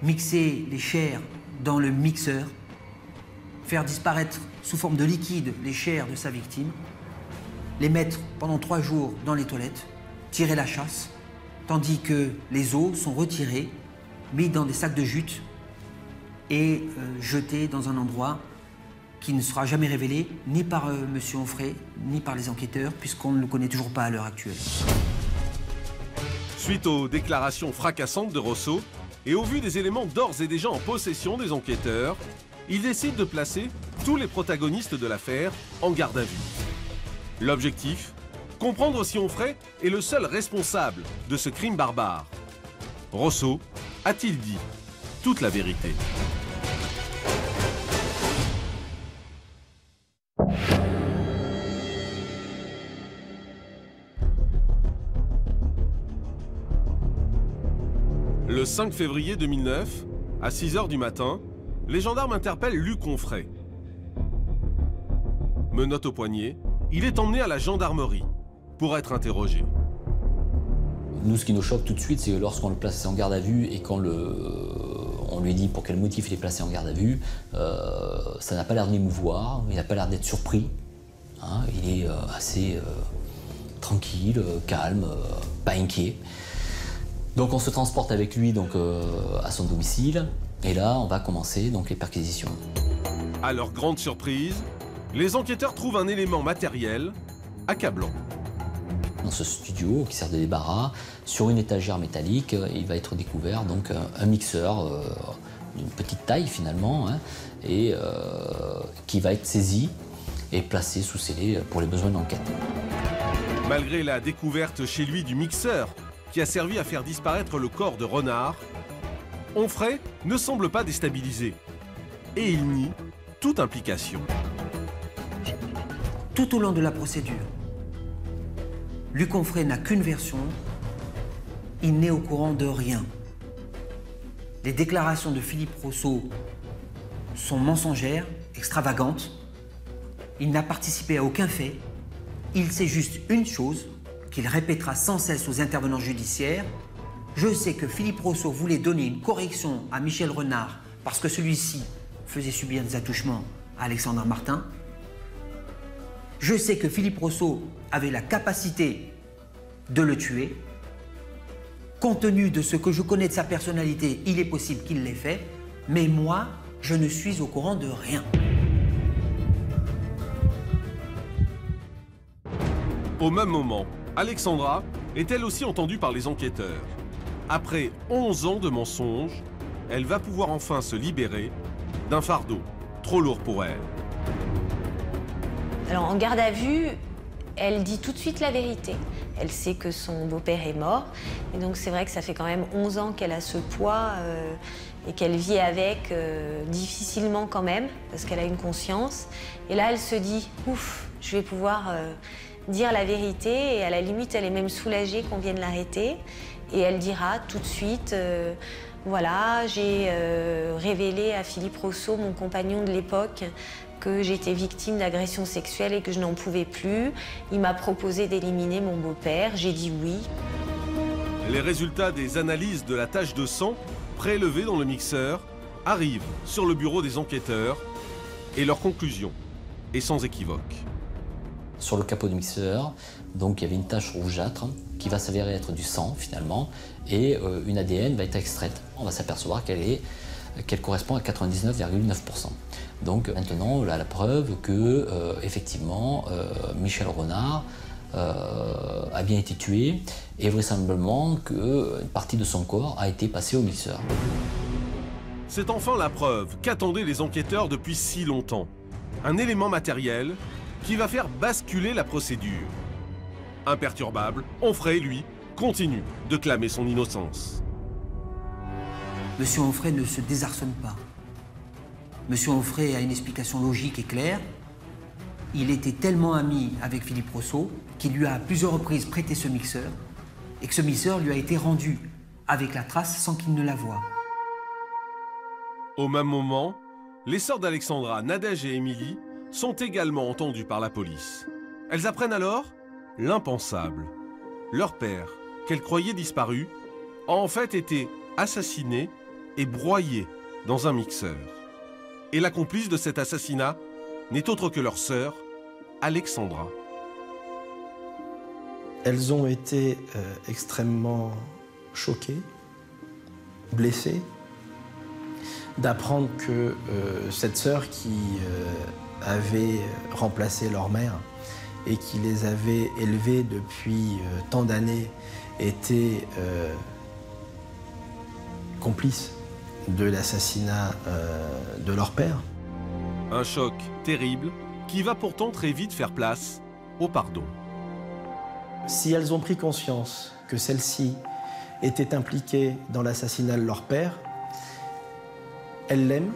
mixer les chairs dans le mixeur, faire disparaître sous forme de liquide les chairs de sa victime, les mettre pendant 3 jours dans les toilettes, tirer la chasse, tandis que les os sont retirés, mis dans des sacs de jute et jetés dans un endroit qui ne sera jamais révélé ni par M. Onfray, ni par les enquêteurs, puisqu'on ne le connaît toujours pas à l'heure actuelle. Suite aux déclarations fracassantes de Rosso, et au vu des éléments d'ores et déjà en possession des enquêteurs, ils décident de placer tous les protagonistes de l'affaire en garde à vue. L'objectif ? Comprendre si Onfray est le seul responsable de ce crime barbare. Rosso a-t-il dit toute la vérité ? Le 5 février 2009, à 6 h du matin, les gendarmes interpellent Luc Onfray. Menottes au poignet, il est emmené à la gendarmerie pour être interrogé. Nous, ce qui nous choque tout de suite, c'est que lorsqu'on le place en garde à vue et qu'on on lui dit pour quel motif il est placé en garde à vue, ça n'a pas l'air de l'émouvoir, il n'a pas l'air d'être surpris. Hein, il est assez tranquille, calme, pas inquiet. Donc on se transporte avec lui donc, à son domicile, et là on va commencer donc, les perquisitions. À leur grande surprise, les enquêteurs trouvent un élément matériel accablant. Dans ce studio qui sert de débarras, sur une étagère métallique, il va être découvert donc, un mixeur d'une petite taille finalement, hein, et qui va être saisi et placé sous scellé pour les besoins de l'enquête. Malgré la découverte chez lui du mixeur, qui a servi à faire disparaître le corps de Renard, Onfray ne semble pas déstabilisé. Et il nie toute implication. Tout au long de la procédure, Luc Onfray n'a qu'une version, il n'est au courant de rien. Les déclarations de Philippe Rosso sont mensongères, extravagantes. Il n'a participé à aucun fait. Il sait juste une chose, qu'il répétera sans cesse aux intervenants judiciaires. Je sais que Philippe Rosso voulait donner une correction à Michel Renard parce que celui-ci faisait subir des attouchements à Alexandre Martin. Je sais que Philippe Rosso avait la capacité de le tuer. Compte tenu de ce que je connais de sa personnalité, il est possible qu'il l'ait fait, mais moi, je ne suis au courant de rien. Au même moment, Alexandra est elle aussi entendue par les enquêteurs. Après 11 ans de mensonges, elle va pouvoir enfin se libérer d'un fardeau trop lourd pour elle. Alors en garde à vue, elle dit tout de suite la vérité. Elle sait que son beau-père est mort. Et donc c'est vrai que ça fait quand même 11 ans qu'elle a ce poids et qu'elle vit avec difficilement quand même, parce qu'elle a une conscience. Et là, elle se dit, ouf, je vais pouvoir dire la vérité. Et à la limite, elle est même soulagée qu'on vienne l'arrêter. Et elle dira tout de suite, voilà, j'ai révélé à Philippe Rosso, mon compagnon de l'époque, que j'étais victime d'agression sexuelle et que je n'en pouvais plus. Il m'a proposé d'éliminer mon beau-père, j'ai dit oui. Les résultats des analyses de la tache de sang prélevée dans le mixeur arrivent sur le bureau des enquêteurs et leur conclusion est sans équivoque. Sur le capot du mixeur, donc, il y avait une tache rougeâtre qui va s'avérer être du sang finalement, et une ADN va être extraite. On va s'apercevoir qu'elle est qu'elle correspond à 99,9%. Donc maintenant, on a la preuve que, effectivement, Michel Renard a bien été tué et vraisemblablement qu'une partie de son corps a été passée au mixeur. C'est enfin la preuve qu'attendaient les enquêteurs depuis si longtemps. Un élément matériel qui va faire basculer la procédure. Imperturbable, Onfray, lui, continue de clamer son innocence. Monsieur Onfray ne se désarçonne pas. Monsieur Onfray a une explication logique et claire. Il était tellement ami avec Philippe Rousseau qu'il lui a à plusieurs reprises prêté ce mixeur et que ce mixeur lui a été rendu avec la trace sans qu'il ne la voie. Au même moment, les sœurs d'Alexandra, Nadège et Émilie, sont également entendues par la police. Elles apprennent alors l'impensable. Leur père, qu'elles croyaient disparu, a en fait été assassiné et broyé dans un mixeur. Et la complice de cet assassinat n'est autre que leur sœur, Alexandra. Elles ont été extrêmement choquées, blessées, d'apprendre que cette sœur qui avait remplacé leur mère et qui les avait élevées depuis tant d'années était complice de l'assassinat de leur père. Un choc terrible qui va pourtant très vite faire place au pardon. Si elles ont pris conscience que celle-ci était impliquée dans l'assassinat de leur père, elles l'aiment,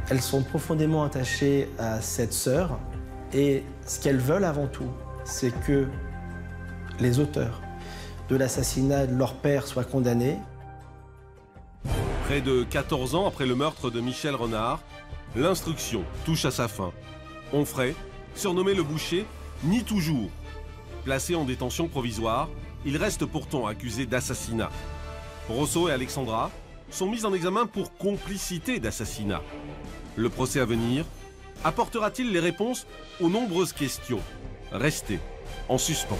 elles sont profondément attachées à cette sœur et ce qu'elles veulent avant tout, c'est que les auteurs de l'assassinat de leur père soient condamnés. Près de 14 ans après le meurtre de Michel Renard, l'instruction touche à sa fin. Onfray, surnommé le boucher, nie toujours. Placé en détention provisoire, il reste pourtant accusé d'assassinat. Rousseau et Alexandra sont mis en examen pour complicité d'assassinat. Le procès à venir apportera-t-il les réponses aux nombreuses questions restées en suspens?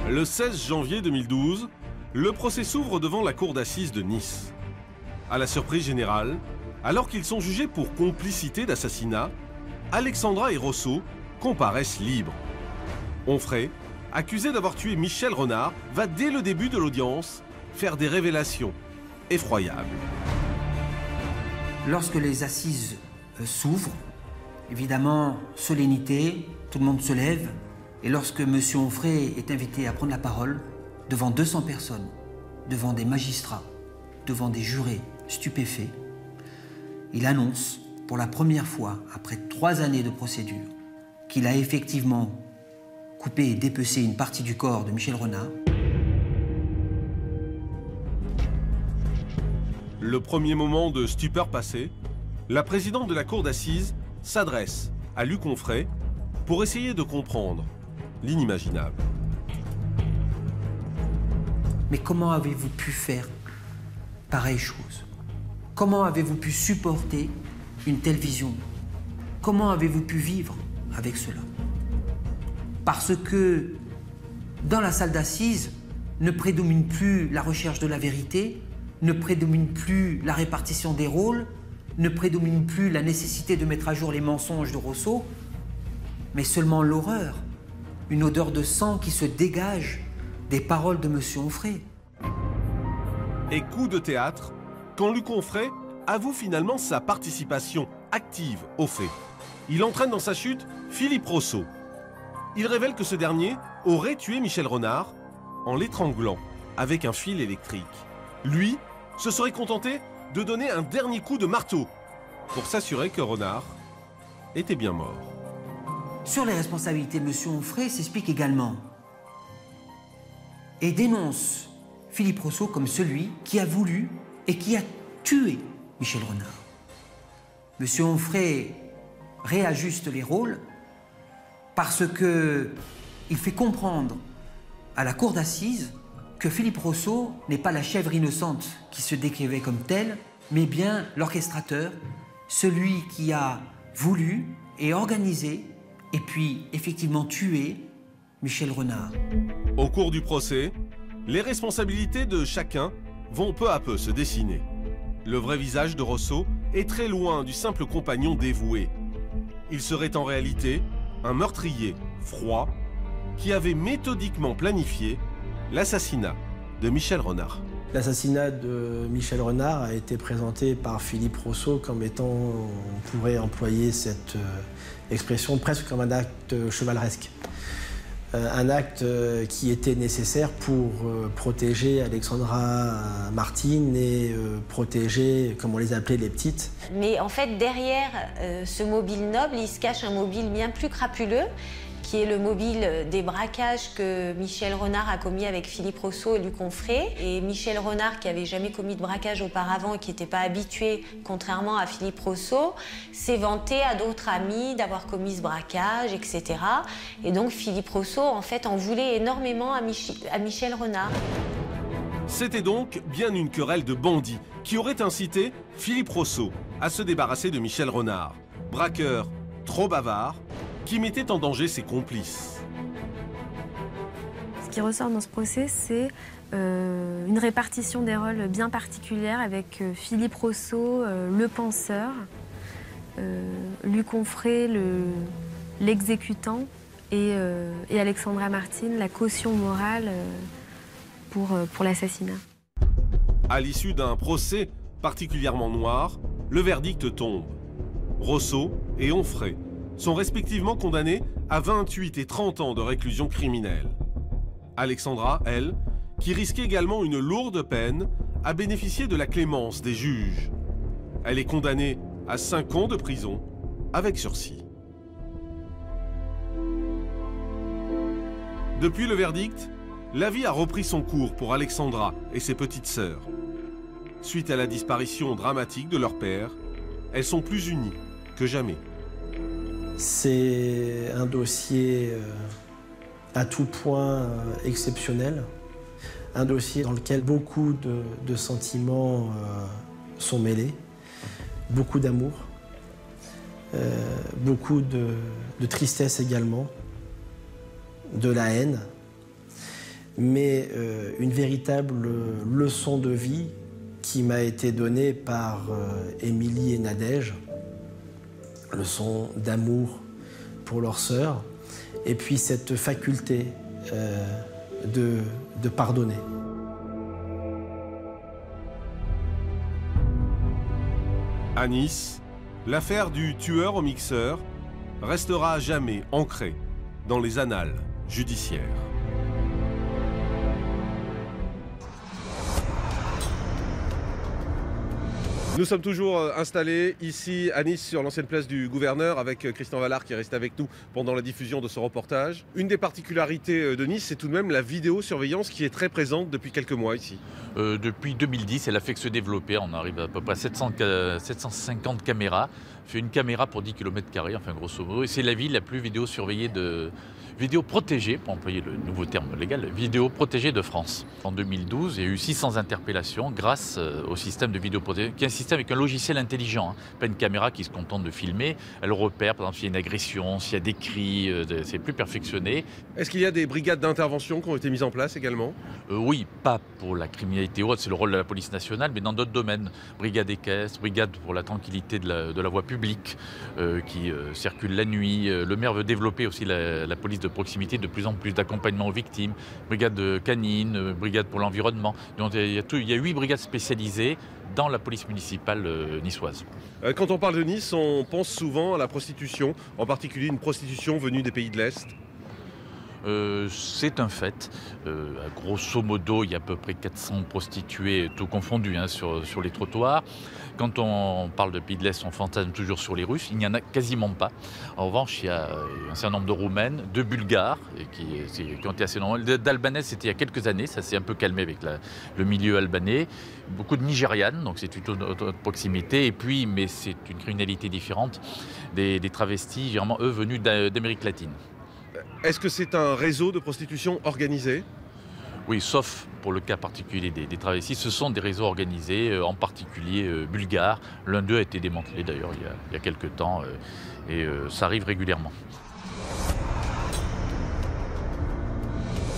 Le 16 janvier 2012, le procès s'ouvre devant la cour d'assises de Nice. À la surprise générale, alors qu'ils sont jugés pour complicité d'assassinat, Alexandra et Rousseau comparaissent libres. Onfray, accusé d'avoir tué Michel Renard, va dès le début de l'audience faire des révélations effroyables. Lorsque les assises s'ouvrent, évidemment, solennité, tout le monde se lève. Et lorsque M. Onfray est invité à prendre la parole, devant 200 personnes, devant des magistrats, devant des jurés stupéfaits, il annonce, pour la première fois, après 3 années de procédure, qu'il a effectivement coupé et dépecé une partie du corps de Michel Renard. Le premier moment de stupeur passé, la présidente de la cour d'assises s'adresse à Luc Onfray pour essayer de comprendre l'inimaginable. Mais comment avez-vous pu faire pareille chose? Comment avez-vous pu supporter une telle vision? Comment avez-vous pu vivre avec cela? Parce que dans la salle d'assises ne prédomine plus la recherche de la vérité, ne prédomine plus la répartition des rôles, ne prédomine plus la nécessité de mettre à jour les mensonges de Rousseau, mais seulement l'horreur, une odeur de sang qui se dégage des paroles de M. Onfray. Et coup de théâtre, quand Luc Onfray avoue finalement sa participation active au fait. Il entraîne dans sa chute Philippe Rousseau. Il révèle que ce dernier aurait tué Michel Renard en l'étranglant avec un fil électrique. Lui se serait contenté de donner un dernier coup de marteau pour s'assurer que Renard était bien mort. Sur les responsabilités, M. Onfray s'explique également et dénonce Philippe Rousseau comme celui qui a voulu et qui a tué Michel Renard. M. Onfray réajuste les rôles parce qu'il fait comprendre à la cour d'assises que Philippe Rousseau n'est pas la chèvre innocente qui se décrivait comme telle, mais bien l'orchestrateur, celui qui a voulu et organiser et puis effectivement tuer Michel Renard. Au cours du procès, les responsabilités de chacun vont peu à peu se dessiner. Le vrai visage de Rosso est très loin du simple compagnon dévoué. Il serait en réalité un meurtrier froid qui avait méthodiquement planifié l'assassinat de Michel Renard. L'assassinat de Michel Renard a été présenté par Philippe Rosso comme étant, on pourrait employer cette expression presque comme un acte chevaleresque. Un acte qui était nécessaire pour protéger Alexandra Martine et protéger, comme on les appelait, les petites. Mais en fait, derrière ce mobile noble, il se cache un mobile bien plus crapuleux, qui est le mobile des braquages que Michel Renard a commis avec Philippe Rosso et Luc Onfray. Et Michel Renard, qui n'avait jamais commis de braquage auparavant et qui n'était pas habitué, contrairement à Philippe Rosso, s'est vanté à d'autres amis d'avoir commis ce braquage, etc. Et donc Philippe Rosso, en fait, en voulait énormément à Michel Renard. C'était donc bien une querelle de bandits qui aurait incité Philippe Rosso à se débarrasser de Michel Renard, braqueur trop bavard, qui mettait en danger ses complices. Ce qui ressort dans ce procès, c'est une répartition des rôles bien particulière avec Philippe Rosso, le penseur, Luc Onfray, l'exécutant, et Alexandra Martine, la caution morale pour l'assassinat. À l'issue d'un procès particulièrement noir, le verdict tombe. Rosso et Onfray sont respectivement condamnés à 28 et 30 ans de réclusion criminelle. Alexandra, elle, qui risquait également une lourde peine, a bénéficié de la clémence des juges. Elle est condamnée à 5 ans de prison avec sursis. Depuis le verdict, la vie a repris son cours pour Alexandra et ses petites sœurs. Suite à la disparition dramatique de leur père, elles sont plus unies que jamais. C'est un dossier à tout point exceptionnel, un dossier dans lequel beaucoup de sentiments sont mêlés, beaucoup d'amour, beaucoup de tristesse également, de la haine, mais une véritable leçon de vie qui m'a été donnée par Émilie et Nadège, leçon d'amour pour leur sœur, et puis cette faculté de pardonner. À Nice, l'affaire du tueur au mixeur restera à jamais ancrée dans les annales judiciaires. Nous sommes toujours installés ici à Nice sur l'ancienne place du Gouverneur avec Christian Vallard qui est resté avec nous pendant la diffusion de ce reportage. Une des particularités de Nice, c'est tout de même la vidéosurveillance qui est très présente depuis quelques mois ici. Depuis 2010, elle a fait que se développer. On arrive à peu près à 750 caméras. Fait une caméra pour 10 km², enfin grosso modo. Et c'est la ville la plus vidéosurveillée de... Vidéo protégée, pour employer le nouveau terme légal, vidéo protégée de France. En 2012, il y a eu 600 interpellations grâce au système de vidéo protégée, qui est un système avec un logiciel intelligent, pas une caméra qui se contente de filmer. Elle repère, par exemple, s'il y a une agression, s'il y a des cris, c'est plus perfectionné. Est-ce qu'il y a des brigades d'intervention qui ont été mises en place également? Oui, pas pour la criminalité haute, c'est le rôle de la police nationale, mais dans d'autres domaines. Brigade équestre, brigade pour la tranquillité de la voie publique qui circule la nuit. Le maire veut développer aussi la police de proximité, de plus en plus d'accompagnement aux victimes, brigade canine, brigade pour l'environnement. Donc il y a 8 brigades spécialisées dans la police municipale niçoise. Quand on parle de Nice, on pense souvent à la prostitution, en particulier une prostitution venue des pays de l'Est. C'est un fait. Grosso modo, il y a à peu près 400 prostituées, tout confondu, sur les trottoirs. Quand on parle de pays de l'Est, on fantasme toujours sur les Russes. Il n'y en a quasiment pas. En revanche, il y a un certain nombre de Roumaines, de Bulgares, qui ont été assez nombreux. D'Albanaises, c'était il y a quelques années. Ça s'est un peu calmé avec le milieu albanais. Beaucoup de Nigérianes, donc c'est une autre proximité. Et puis, mais c'est une criminalité différente, des travestis, généralement, eux, venus d'Amérique latine. Est-ce que c'est un réseau de prostitution organisé ? Oui, sauf pour le cas particulier des travestis, ce sont des réseaux organisés, en particulier bulgares. L'un d'eux a été démantelé d'ailleurs il y a quelques temps et ça arrive régulièrement.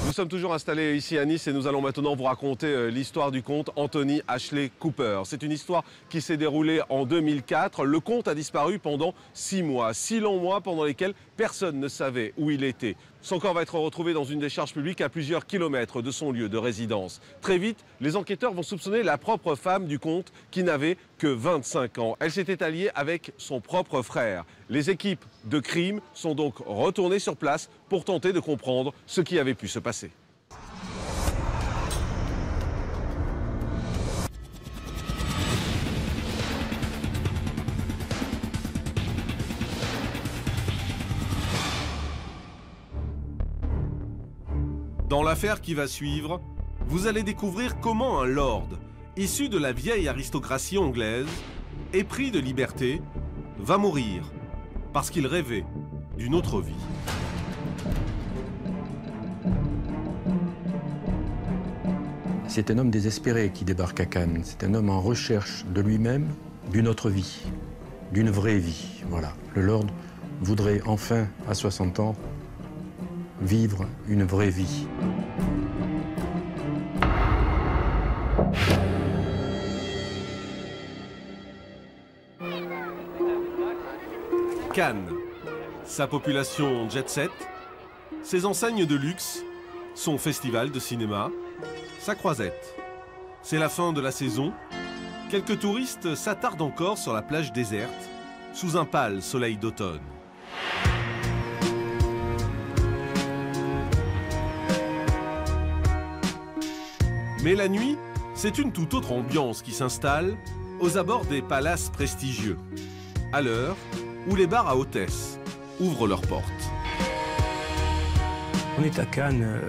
Nous sommes toujours installés ici à Nice et nous allons maintenant vous raconter l'histoire du comte Anthony Ashley Cooper. C'est une histoire qui s'est déroulée en 2004. Le comte a disparu pendant 6 mois, 6 longs mois pendant lesquels personne ne savait où il était. Son corps va être retrouvé dans une décharge publique à plusieurs kilomètres de son lieu de résidence. Très vite, les enquêteurs vont soupçonner la propre femme du comte qui n'avait que 25 ans. Elle s'était alliée avec son propre frère. Les équipes de crime sont donc retournées sur place pour tenter de comprendre ce qui avait pu se passer. Dans l'affaire qui va suivre, vous allez découvrir comment un lord, issu de la vieille aristocratie anglaise, épris de liberté, va mourir parce qu'il rêvait d'une autre vie. C'est un homme désespéré qui débarque à Cannes. C'est un homme en recherche de lui-même, d'une autre vie, d'une vraie vie. Voilà. Le lord voudrait enfin, à 60 ans, vivre une vraie vie. Cannes, sa population jet-set, ses enseignes de luxe, son festival de cinéma, sa croisette. C'est la fin de la saison. Quelques touristes s'attardent encore sur la plage déserte, sous un pâle soleil d'automne. Mais la nuit, c'est une toute autre ambiance qui s'installe aux abords des palaces prestigieux, à l'heure où les bars à hôtesses ouvrent leurs portes. On est à Cannes,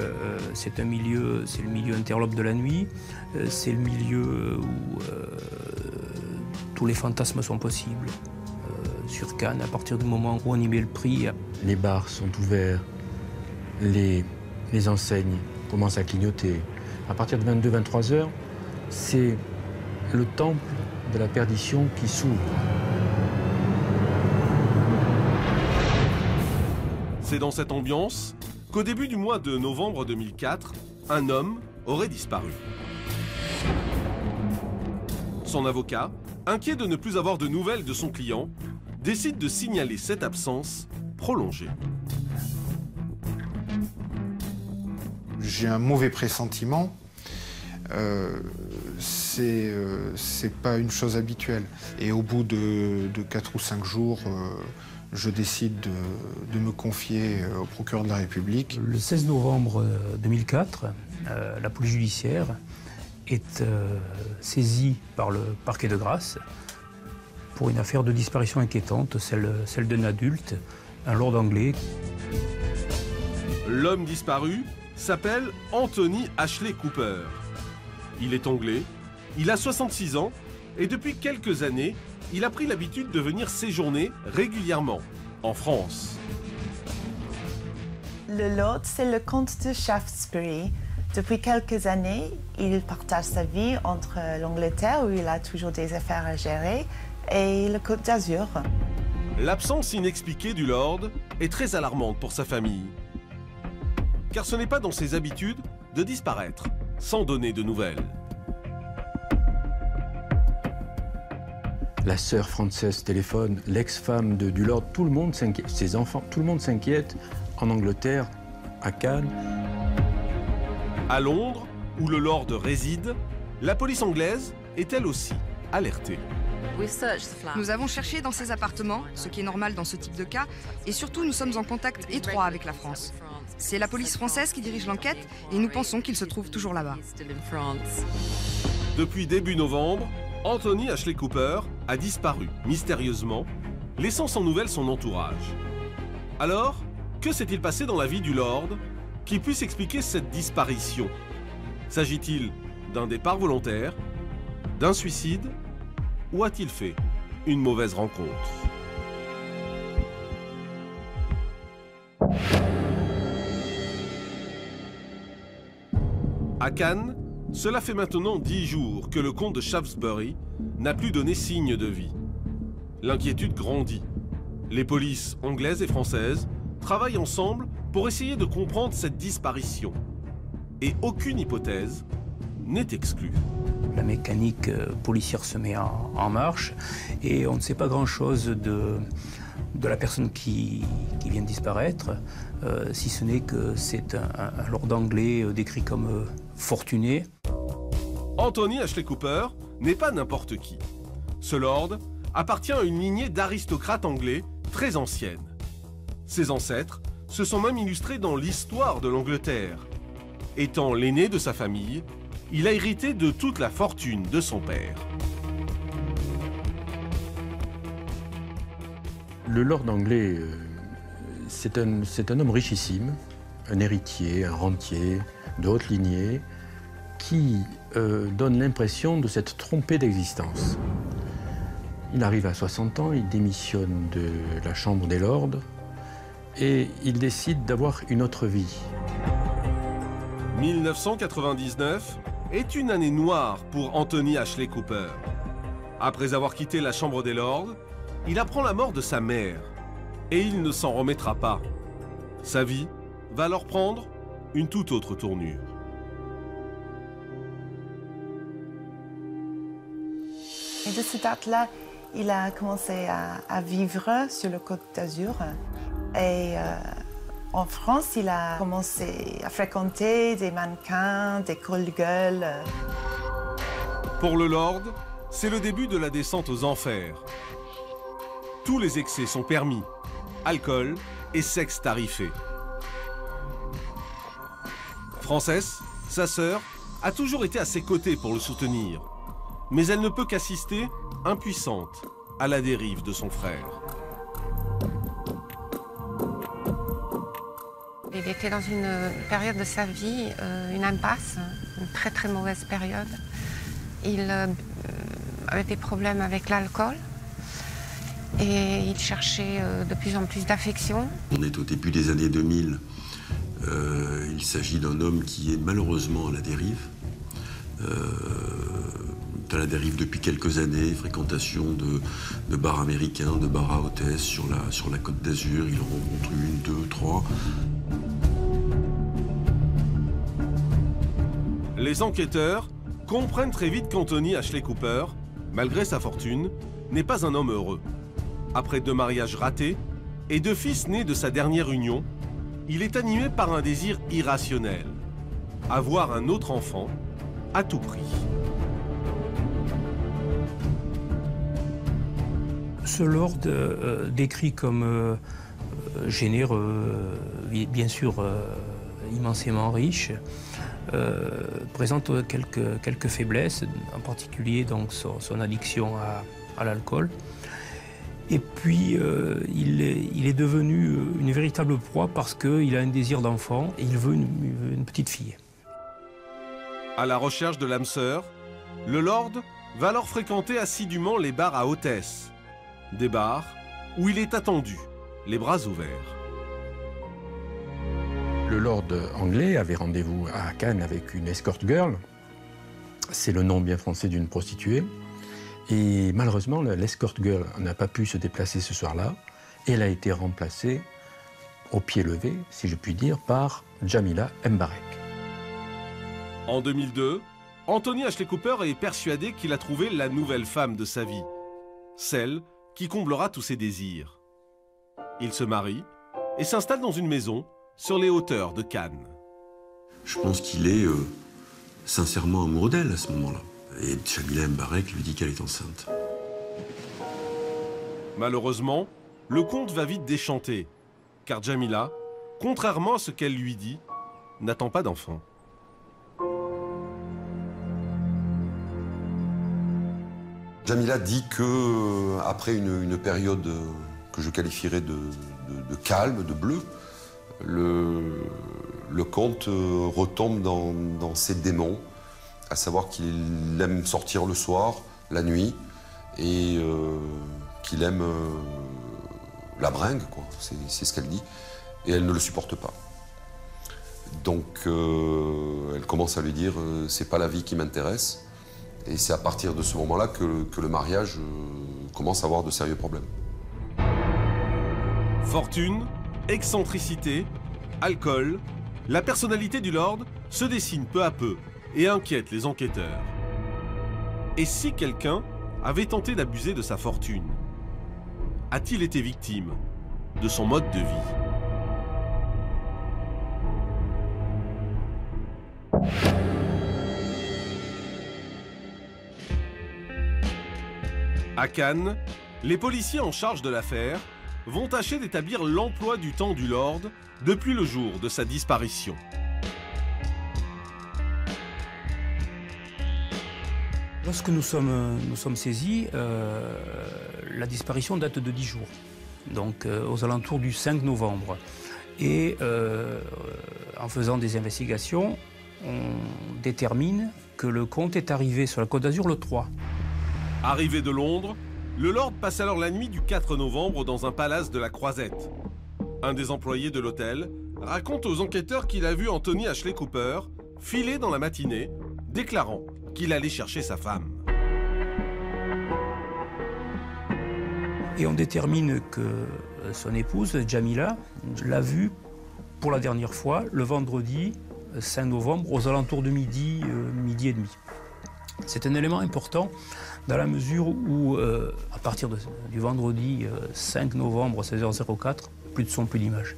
c'est le milieu interlope de la nuit, c'est le milieu où tous les fantasmes sont possibles. Sur Cannes, à partir du moment où on y met le prix. Les bars sont ouverts, les enseignes commencent à clignoter. À partir de 22-23 heures, c'est le temple de la perdition qui s'ouvre. C'est dans cette ambiance qu'au début du mois de novembre 2004, un homme aurait disparu. Son avocat, inquiet de ne plus avoir de nouvelles de son client, décide de signaler cette absence prolongée. J'ai un mauvais pressentiment. C'est pas une chose habituelle. Et au bout de 4 ou 5 jours, je décide de me confier au procureur de la République. Le 16 novembre 2004, la police judiciaire est saisie par le parquet de Grasse pour une affaire de disparition inquiétante, celle d'un adulte, un lord anglais. L'homme disparu s'appelle Anthony Ashley Cooper. Il est anglais, il a 66 ans et depuis quelques années, il a pris l'habitude de venir séjourner régulièrement en France. Le lord, c'est le comte de Shaftesbury. Depuis quelques années, il partage sa vie entre l'Angleterre, où il a toujours des affaires à gérer, et le Côte d'Azur. L'absence inexpliquée du lord est très alarmante pour sa famille. Car ce n'est pas dans ses habitudes de disparaître sans donner de nouvelles. La sœur Frances téléphone, l'ex-femme du lord, tout le monde s'inquiète, ses enfants, tout le monde s'inquiète en Angleterre, à Cannes. À Londres, où le lord réside, la police anglaise est elle aussi alertée. Nous avons cherché dans ses appartements, ce qui est normal dans ce type de cas, et surtout nous sommes en contact étroit avec la France. C'est la police française qui dirige l'enquête et nous pensons qu'il se trouve toujours là-bas. Depuis début novembre, Anthony Ashley Cooper a disparu mystérieusement, laissant sans nouvelles son entourage. Alors, que s'est-il passé dans la vie du lord qui puisse expliquer cette disparition? S'agit-il d'un départ volontaire, d'un suicide, ou a-t-il fait une mauvaise rencontre? À Cannes, cela fait maintenant 10 jours que le comte de Shaftesbury n'a plus donné signe de vie. L'inquiétude grandit. Les polices anglaises et françaises travaillent ensemble pour essayer de comprendre cette disparition. Et aucune hypothèse n'est exclue. La mécanique policière se met en marche et on ne sait pas grand-chose de la personne qui vient de disparaître, si ce n'est que c'est un lord anglais décrit comme fortuné. Anthony Ashley Cooper n'est pas n'importe qui. Ce lord appartient à une lignée d'aristocrates anglais très ancienne. Ses ancêtres se sont même illustrés dans l'histoire de l'Angleterre. Étant l'aîné de sa famille, il a hérité de toute la fortune de son père. Le lord anglais, c'est un homme richissime, un héritier, un rentier de haute lignée, qui donne l'impression de s'être trompé d'existence. Il arrive à 60 ans, il démissionne de la Chambre des Lords et il décide d'avoir une autre vie. 1999 est une année noire pour Anthony Ashley Cooper. Après avoir quitté la Chambre des Lords, il apprend la mort de sa mère et il ne s'en remettra pas. Sa vie va alors prendre une toute autre tournure. Et de cette date-là, il a commencé à vivre sur le Côte d'Azur. Et en France, il a commencé à fréquenter des mannequins, des call-girls. Pour le Lord, c'est le début de la descente aux enfers. Tous les excès sont permis, alcool et sexe tarifé. Frances, sa sœur, a toujours été à ses côtés pour le soutenir. Mais elle ne peut qu'assister, impuissante, à la dérive de son frère. Il était dans une période de sa vie, une impasse, une très très mauvaise période. Il avait des problèmes avec l'alcool et il cherchait de plus en plus d'affection. On est au début des années 2000. Il s'agit d'un homme qui est malheureusement à la dérive. À la dérive depuis quelques années, fréquentation de bars américains, de bars à hôtesse sur la Côte d'Azur. Il en rencontre une, deux, trois. Les enquêteurs comprennent très vite qu'Anthony Ashley Cooper, malgré sa fortune, n'est pas un homme heureux. Après 2 mariages ratés et 2 fils nés de sa dernière union, il est animé par un désir irrationnel, avoir un autre enfant à tout prix. Ce lord, décrit comme généreux, bien sûr immensément riche, présente quelques faiblesses, en particulier donc son addiction à l'alcool. Et puis il est devenu une véritable proie parce qu'il a un désir d'enfant et il veut une petite fille. À la recherche de l'âme sœur, le lord va alors fréquenter assidûment les bars à hôtesse. Des bars où il est attendu, les bras ouverts. Le lord anglais avait rendez-vous à Cannes avec une escort girl. C'est le nom bien français d'une prostituée. Et malheureusement, l'escort girl n'a pas pu se déplacer ce soir-là. Et elle a été remplacée, au pied levé, si je puis dire, par Jamila Mbarek. En 2002, Anthony Ashley Cooper est persuadé qu'il a trouvé la nouvelle femme de sa vie. Celle qui comblera tous ses désirs. Il se marie et s'installe dans une maison sur les hauteurs de Cannes. Je pense qu'il est sincèrement amoureux d'elle à ce moment-là. Et Jamila Mbarek lui dit qu'elle est enceinte. Malheureusement, le comte va vite déchanter, car Jamila, contrairement à ce qu'elle lui dit, n'attend pas d'enfant. Jamila dit que après une période que je qualifierais de calme, de bleu, le comte retombe dans ses démons, à savoir qu'il aime sortir le soir, la nuit, et qu'il aime la bringue, quoi. C'est ce qu'elle dit, et elle ne le supporte pas. Donc elle commence à lui dire c'est pas la vie qui m'intéresse. Et c'est à partir de ce moment-là que le mariage commence à avoir de sérieux problèmes. Fortune, excentricité, alcool, la personnalité du lord se dessine peu à peu et inquiète les enquêteurs. Et si quelqu'un avait tenté d'abuser de sa fortune? A-t-il été victime de son mode de vie? À Cannes, les policiers en charge de l'affaire vont tâcher d'établir l'emploi du temps du lord depuis le jour de sa disparition. Lorsque nous sommes saisis, la disparition date de 10 jours, donc aux alentours du 5 novembre. Et en faisant des investigations, on détermine que le comte est arrivé sur la Côte d'Azur le 3. Arrivé de Londres, le lord passe alors la nuit du 4 novembre dans un palace de la Croisette. Un des employés de l'hôtel raconte aux enquêteurs qu'il a vu Anthony Ashley Cooper filer dans la matinée, déclarant qu'il allait chercher sa femme. Et on détermine que son épouse, Jamila, l'a vu pour la dernière fois le vendredi 5 novembre aux alentours de midi, midi et demi. C'est un élément important dans la mesure où, à partir du vendredi 5 novembre 16h04, plus de son, plus d'image.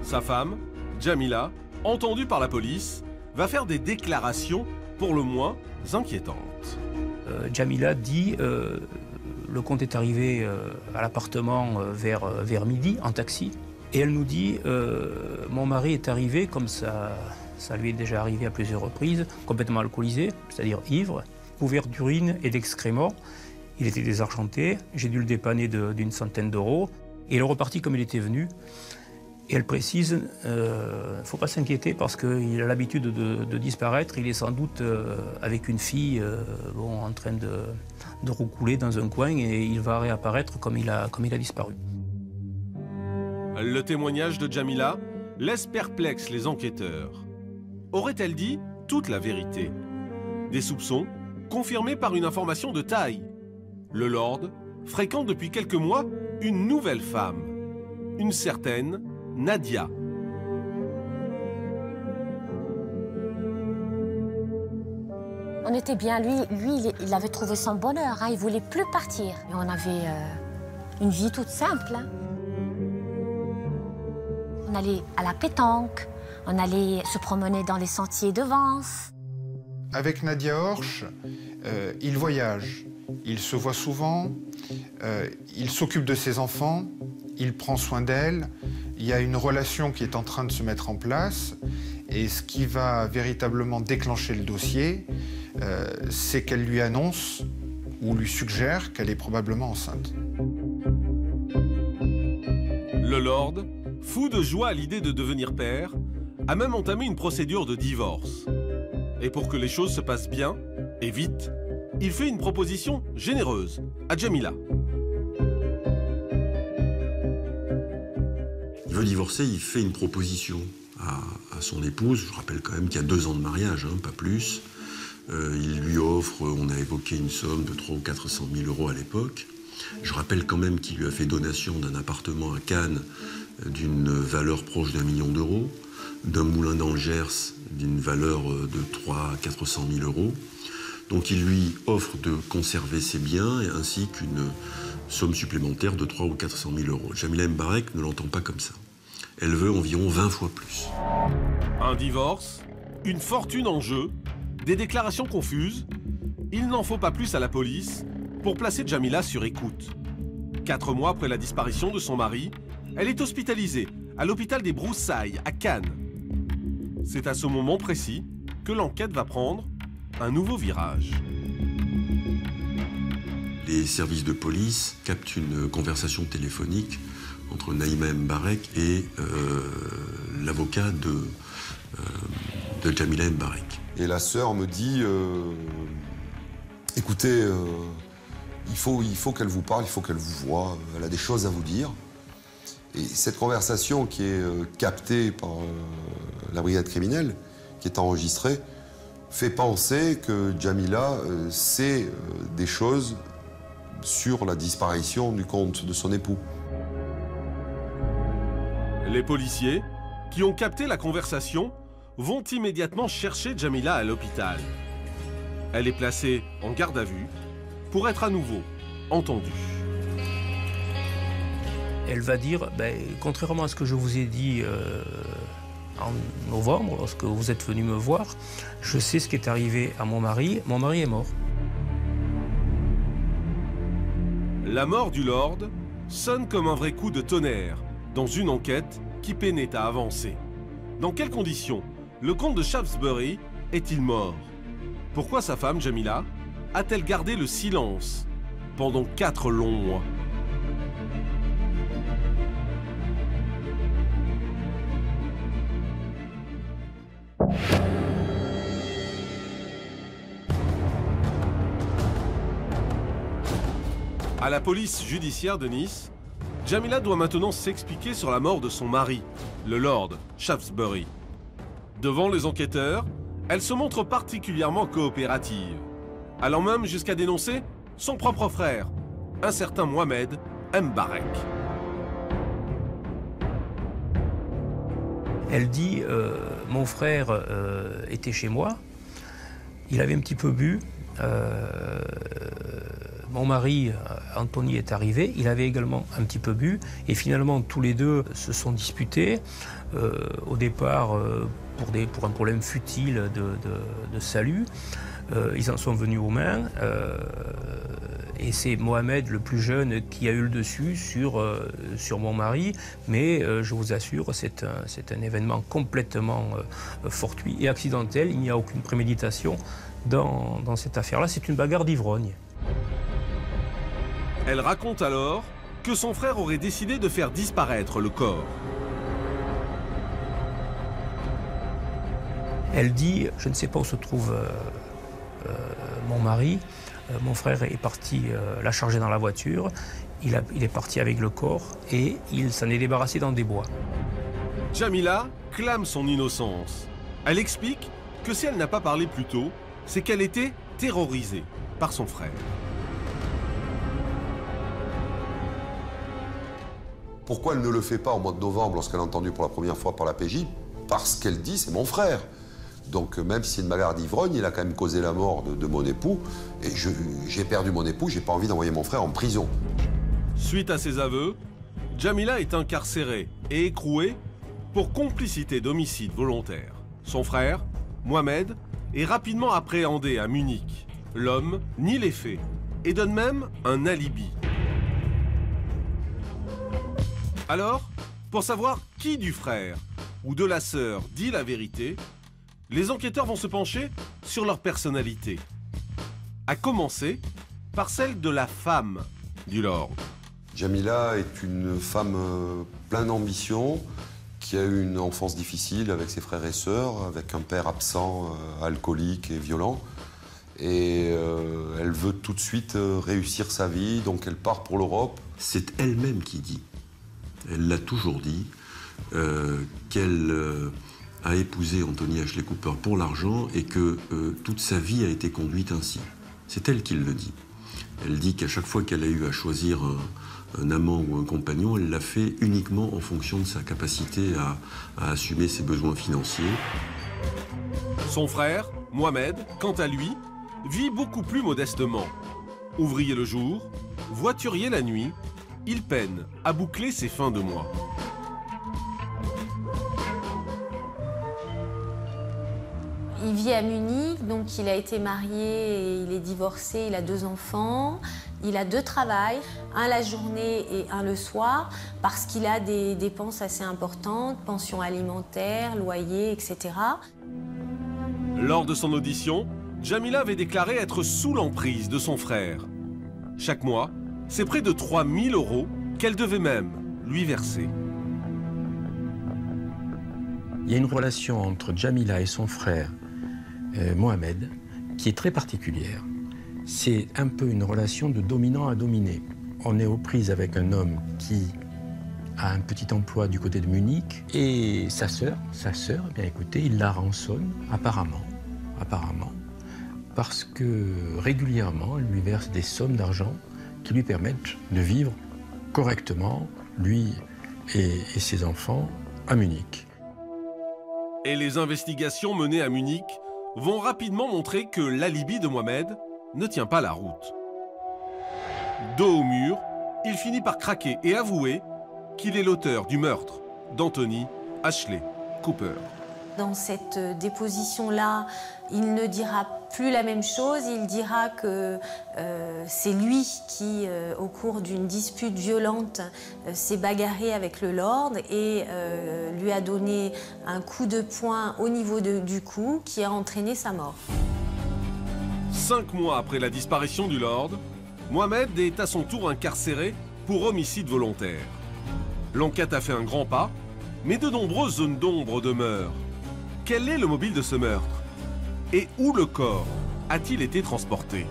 Sa femme, Jamila, entendue par la police, va faire des déclarations pour le moins inquiétantes. Jamila dit le comte est arrivé à l'appartement vers midi en taxi. Et elle nous dit mon mari est arrivé comme ça lui est déjà arrivé à plusieurs reprises, complètement alcoolisé, c'est-à-dire ivre, couvert d'urine et d'excréments. Il était désargenté, j'ai dû le dépanner d'une centaine d'euros. Et il est reparti comme il était venu. Et elle précise, il ne faut pas s'inquiéter parce qu'il a l'habitude de disparaître. Il est sans doute avec une fille en train de roucouler dans un coin et il va réapparaître comme il a disparu. Le témoignage de Jamila laisse perplexes les enquêteurs. Aurait-elle dit toute la vérité? Des soupçons confirmés par une information de taille. Le lord fréquente depuis quelques mois une nouvelle femme, une certaine Nadia. On était bien, lui il avait trouvé son bonheur, hein, il voulait plus partir. Et on avait une vie toute simple. Hein. On allait à la pétanque, on allait se promener dans les sentiers de Vence. Avec Nadia Horch, il voyage, il se voit souvent, il s'occupe de ses enfants, il prend soin d'elle. Il y a une relation qui est en train de se mettre en place. Et ce qui va véritablement déclencher le dossier, c'est qu'elle lui annonce ou lui suggère qu'elle est probablement enceinte. Le lord, fou de joie à l'idée de devenir père, a même entamé une procédure de divorce. Et pour que les choses se passent bien, et vite, il fait une proposition généreuse à Jamila. Il veut divorcer, il fait une proposition à son épouse. Je rappelle quand même qu'il y a 2 ans de mariage, hein, pas plus. Il lui offre, on a évoqué une somme de 300 000 ou 400 000 euros à l'époque. Je rappelle quand même qu'il lui a fait donation d'un appartement à Cannes d'une valeur proche d'1 million d'euros, d'un moulin dans le Gers d'une valeur de 300 000 à 400 000 euros. Donc il lui offre de conserver ses biens ainsi qu'une somme supplémentaire de 300 000 ou 400 000 euros. Jamila Mbarek ne l'entend pas comme ça. Elle veut environ 20 fois plus. Un divorce, une fortune en jeu, des déclarations confuses. Il n'en faut pas plus à la police pour placer Jamila sur écoute. 4 mois après la disparition de son mari, elle est hospitalisée à l'hôpital des Broussailles à Cannes. C'est à ce moment précis que l'enquête va prendre un nouveau virage. Les services de police captent une conversation téléphonique entre Naïma Mbarek et l'avocat de Jamila Mbarek. Et la sœur me dit écoutez, il faut qu'elle vous parle, il faut qu'elle vous voie, elle a des choses à vous dire. Et cette conversation qui est captée par la brigade criminelle, qui est enregistrée, fait penser que Jamila sait des choses sur la disparition du compte de son époux. Les policiers, qui ont capté la conversation, vont immédiatement chercher Jamila à l'hôpital. Elle est placée en garde à vue pour être à nouveau entendue. Elle va dire, contrairement à ce que je vous ai dit en novembre, lorsque vous êtes venu me voir, je sais ce qui est arrivé à mon mari est mort. La mort du Lord sonne comme un vrai coup de tonnerre dans une enquête qui peinait à avancer. Dans quelles conditions le comte de Shaftesbury est-il mort? Pourquoi sa femme, Jamila, a-t-elle gardé le silence pendant 4 longs mois? À la police judiciaire de Nice, Jamila doit maintenant s'expliquer sur la mort de son mari, le Lord Shaftesbury. Devant les enquêteurs, elle se montre particulièrement coopérative, allant même jusqu'à dénoncer son propre frère, un certain Mohamed Mbarek. Elle dit, mon frère était chez moi, il avait un petit peu bu, mon mari, Anthony, est arrivé, il avait également un petit peu bu, et finalement tous les deux se sont disputés, au départ pour un problème futile de salut. Ils en sont venus aux mains, et c'est Mohamed, le plus jeune, qui a eu le dessus sur mon mari, mais je vous assure, c'est un événement complètement fortuit et accidentel, il n'y a aucune préméditation dans cette affaire-là, c'est une bagarre d'ivrogne. Elle raconte alors que son frère aurait décidé de faire disparaître le corps. Elle dit, je ne sais pas où se trouve mon mari, mon frère est parti la charger dans la voiture, il est parti avec le corps et il s'en est débarrassé dans des bois. Jamila clame son innocence. Elle explique que si elle n'a pas parlé plus tôt, c'est qu'elle était terrorisée par son frère. Pourquoi elle ne le fait pas au mois de novembre lorsqu'elle a entendu pour la première fois par la PJ? Parce qu'elle dit c'est mon frère. Donc même si c'est une bagarre d'ivrogne, il a quand même causé la mort de mon époux. Et j'ai perdu mon époux, j'ai pas envie d'envoyer mon frère en prison. Suite à ses aveux, Jamila est incarcérée et écrouée pour complicité d'homicide volontaire. Son frère, Mohamed, est rapidement appréhendé à Munich. L'homme nie les faits et donne même un alibi. Alors, pour savoir qui du frère ou de la sœur dit la vérité, les enquêteurs vont se pencher sur leur personnalité. À commencer par celle de la femme du Lord. Jamila est une femme pleine d'ambition, qui a eu une enfance difficile avec ses frères et sœurs, avec un père absent, alcoolique et violent. Et elle veut tout de suite réussir sa vie, donc elle part pour l'Europe. C'est elle-même qui dit, elle l'a toujours dit, qu'elle a épousé Anthony Ashley Cooper pour l'argent et que toute sa vie a été conduite ainsi. C'est elle qui le dit. Elle dit qu'à chaque fois qu'elle a eu à choisir un amant ou un compagnon, elle l'a fait uniquement en fonction de sa capacité à assumer ses besoins financiers. Son frère, Mohamed, quant à lui, vit beaucoup plus modestement. Ouvrier le jour, voiturier la nuit, il peine à boucler ses fins de mois. Il vit à Munich, donc il a été marié et il est divorcé, il a 2 enfants. Il a 2 travails, un la journée et un le soir, parce qu'il a des dépenses assez importantes, pension alimentaire, loyer, etc. Lors de son audition, Jamila avait déclaré être sous l'emprise de son frère. Chaque mois, c'est près de 3 000 € qu'elle devait même lui verser. Il y a une relation entre Jamila et son frère Mohamed qui est très particulière. C'est un peu une relation de dominant à dominé. On est aux prises avec un homme qui a un petit emploi du côté de Munich. Et sa sœur, eh bien écoutez, il la rançonne apparemment, parce que régulièrement, elle lui verse des sommes d'argent qui lui permettent de vivre correctement, lui et ses enfants, à Munich. Et les investigations menées à Munich vont rapidement montrer que l'alibi de Mohamed ne tient pas la route. Dos au mur, il finit par craquer et avouer qu'il est l'auteur du meurtre d'Anthony Ashley Cooper. Dans cette déposition-là, il ne dira plus la même chose. Il dira que c'est lui qui, au cours d'une dispute violente, s'est bagarré avec le lord et lui a donné un coup de poing au niveau du cou qui a entraîné sa mort. 5 mois après la disparition du lord, Mohamed est à son tour incarcéré pour homicide volontaire. L'enquête a fait un grand pas, mais de nombreuses zones d'ombre demeurent. Quel est le mobile de ce meurtre? Et où le corps a-t-il été transporté?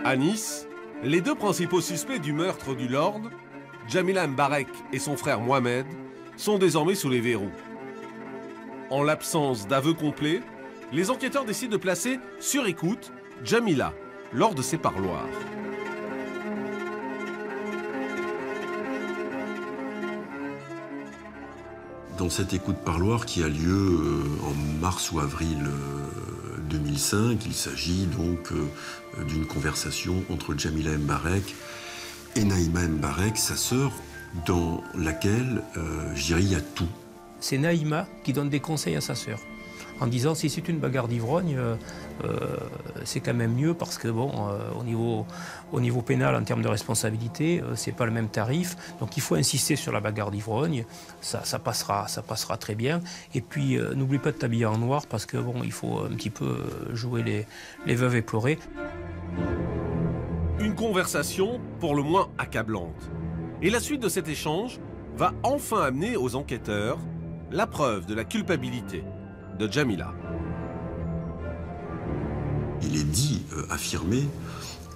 À Nice, les deux principaux suspects du meurtre du Lord, Jamila Mbarek et son frère Mohamed, sont désormais sous les verrous. En l'absence d'aveu complet, les enquêteurs décident de placer sur écoute Jamila lors de ses parloirs. Dans cette écoute parloir qui a lieu en mars ou avril 2005, il s'agit donc d'une conversation entre Jamila Mbarek et Naïma Mbarek, sa sœur, dans laquelle, je dirais, il y a tout. C'est Naïma qui donne des conseils à sa sœur, en disant si c'est une bagarre d'ivrogne, c'est quand même mieux parce que bon, au niveau pénal, en termes de responsabilité, c'est pas le même tarif. Donc il faut insister sur la bagarre d'ivrogne, ça passera très bien. Et puis n'oublie pas de t'habiller en noir parce que bon, il faut un petit peu jouer les veuves éplorées. Une conversation pour le moins accablante. Et la suite de cet échange va enfin amener aux enquêteurs la preuve de la culpabilité de Jamila. Il est dit, affirmé,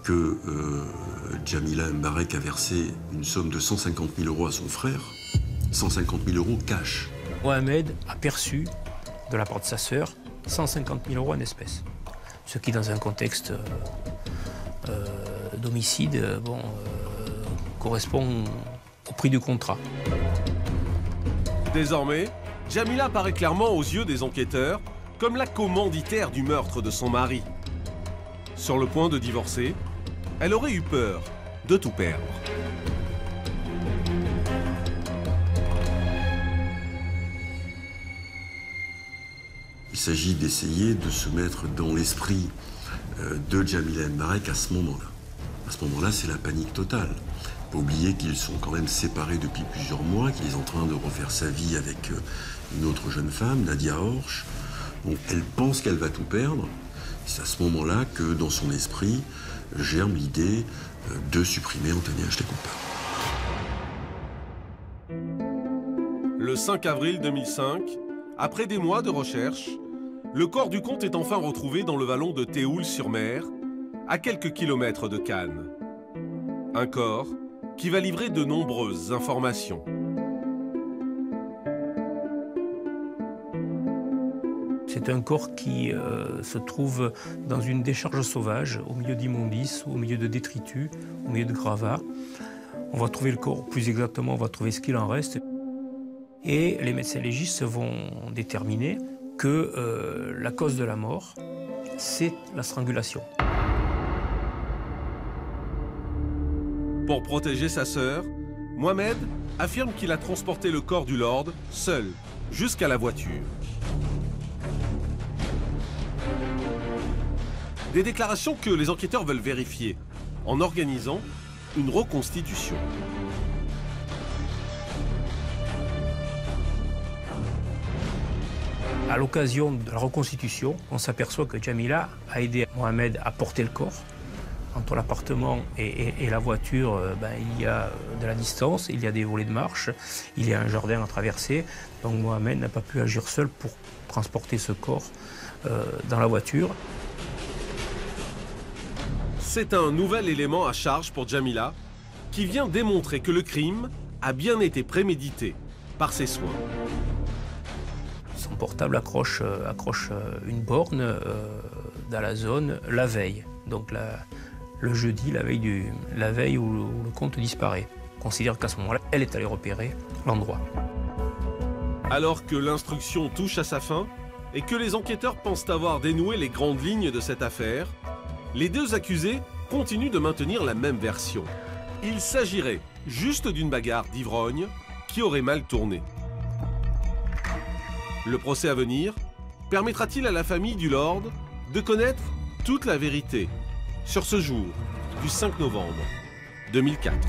que Jamila Mbarek a versé une somme de 150 000 € à son frère, 150 000 € cash. Mohamed a perçu, de la part de sa sœur, 150 000 € en espèces. Ce qui, dans un contexte d'homicide, correspond au prix du contrat. Désormais, Jamila apparaît clairement aux yeux des enquêteurs comme la commanditaire du meurtre de son mari. Sur le point de divorcer, elle aurait eu peur de tout perdre. Il s'agit d'essayer de se mettre dans l'esprit de Jamila Mbarek à ce moment-là. À ce moment-là, c'est la panique totale. Il faut oublier qu'ils sont quand même séparés depuis plusieurs mois, qu'il est en train de refaire sa vie avec une autre jeune femme, Nadia Horch. Donc elle pense qu'elle va tout perdre. C'est à ce moment-là que, dans son esprit, germe l'idée de supprimer Anthony Ashley Cooper. Le 5 avril 2005, après des mois de recherche, le corps du comte est enfin retrouvé dans le vallon de Théoul-sur-Mer, à quelques kilomètres de Cannes. Un corps qui va livrer de nombreuses informations. C'est un corps qui se trouve dans une décharge sauvage, au milieu d'immondices, au milieu de détritus, au milieu de gravats. On va trouver le corps, plus exactement, on va trouver ce qu'il en reste. Et les médecins légistes vont déterminer que la cause de la mort, c'est la strangulation. Pour protéger sa sœur, Mohamed affirme qu'il a transporté le corps du Lord seul jusqu'à la voiture. Des déclarations que les enquêteurs veulent vérifier en organisant une reconstitution. À l'occasion de la reconstitution, on s'aperçoit que Jamila a aidé Mohamed à porter le corps Entre l'appartement et la voiture, il y a de la distance, il y a des volets de marche, il y a un jardin à traverser. Donc Mohamed n'a pas pu agir seul pour transporter ce corps dans la voiture. C'est un nouvel élément à charge pour Jamila, qui vient démontrer que le crime a bien été prémédité par ses soins. Son portable accroche une borne dans la zone la veille. Donc le jeudi, la veille où le compte disparaît. On considère qu'à ce moment-là, elle est allée repérer l'endroit. Alors que l'instruction touche à sa fin et que les enquêteurs pensent avoir dénoué les grandes lignes de cette affaire, les deux accusés continuent de maintenir la même version. Il s'agirait juste d'une bagarre d'ivrogne qui aurait mal tourné. Le procès à venir permettra-t-il à la famille du Lord de connaître toute la vérité sur ce jour du 5 novembre 2004.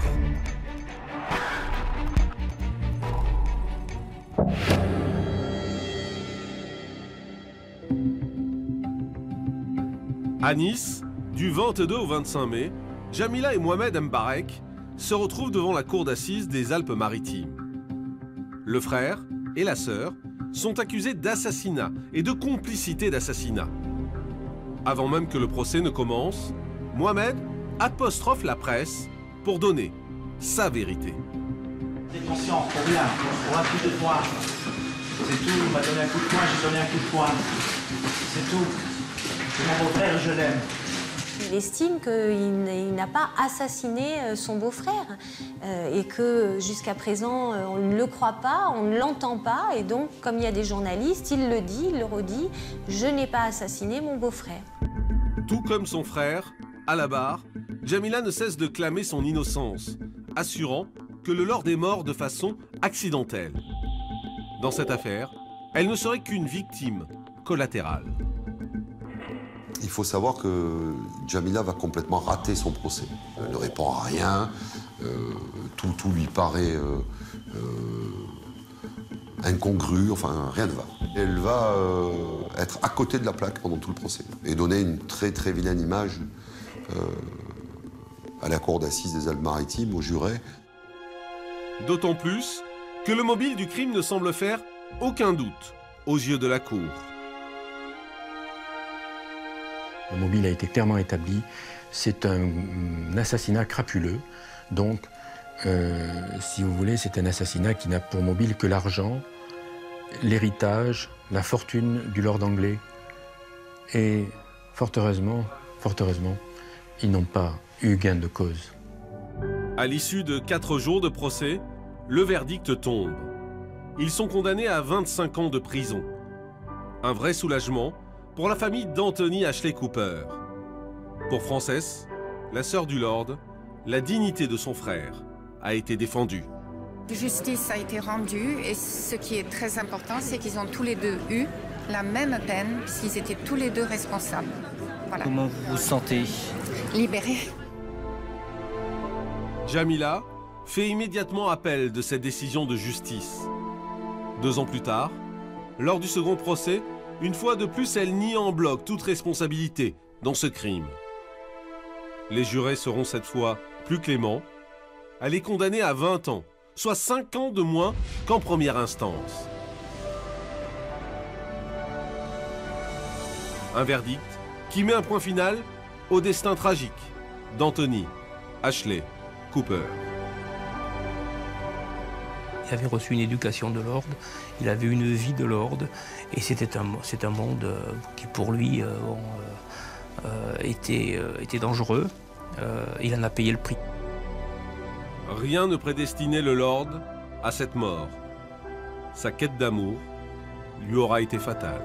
À Nice, du 22 au 25 mai, Jamila et Mohamed Mbarek se retrouvent devant la cour d'assises des Alpes-Maritimes. Le frère et la sœur sont accusés d'assassinat et de complicité d'assassinat. Avant même que le procès ne commence, Mohamed apostrophe la presse pour donner sa vérité. Détention, pour rien, pour un coup de poing. C'est tout, il m'a donné un coup de poing, j'ai donné un coup de poing. C'est tout. C'est mon beau-frère, je l'aime. Il estime qu'il n'a pas assassiné son beau-frère et que jusqu'à présent on ne le croit pas, on ne l'entend pas et donc comme il y a des journalistes, il le dit, il le redit, je n'ai pas assassiné mon beau-frère. Tout comme son frère, à la barre, Jamila ne cesse de clamer son innocence, assurant que le Lord est mort de façon accidentelle. Dans cette affaire, elle ne serait qu'une victime collatérale. Il faut savoir que Jamila va complètement rater son procès. Elle ne répond à rien, tout lui paraît incongru, enfin rien ne va. Elle va être à côté de la plaque pendant tout le procès et donner une très très vilaine image à la cour d'assises des Alpes-Maritimes, aux jurés. D'autant plus que le mobile du crime ne semble faire aucun doute aux yeux de la cour. Le mobile a été clairement établi. C'est un assassinat crapuleux. Donc, si vous voulez, c'est un assassinat qui n'a pour mobile que l'argent, l'héritage, la fortune du lord anglais. Et fort heureusement, ils n'ont pas eu gain de cause. À l'issue de 4 jours de procès, le verdict tombe. Ils sont condamnés à 25 ans de prison. Un vrai soulagement pour la famille d'Anthony Ashley Cooper. Pour Frances, la sœur du Lord, la dignité de son frère a été défendue. Justice a été rendue et ce qui est très important, c'est qu'ils ont tous les deux eu la même peine puisqu'ils étaient tous les deux responsables. Voilà. Comment vous vous sentez? Libérés. Jamila fait immédiatement appel de cette décision de justice. 2 ans plus tard, lors du second procès, une fois de plus, elle nie en bloc toute responsabilité dans ce crime. Les jurés seront cette fois plus cléments. Elle est condamnée à 20 ans, soit 5 ans de moins qu'en première instance. Un verdict qui met un point final au destin tragique d'Anthony Ashley Cooper. Il avait reçu une éducation de lord, il avait une vie de lord, et c'est un monde qui pour lui était dangereux. Il en a payé le prix. Rien ne prédestinait le Lord à cette mort. Sa quête d'amour lui aura été fatale.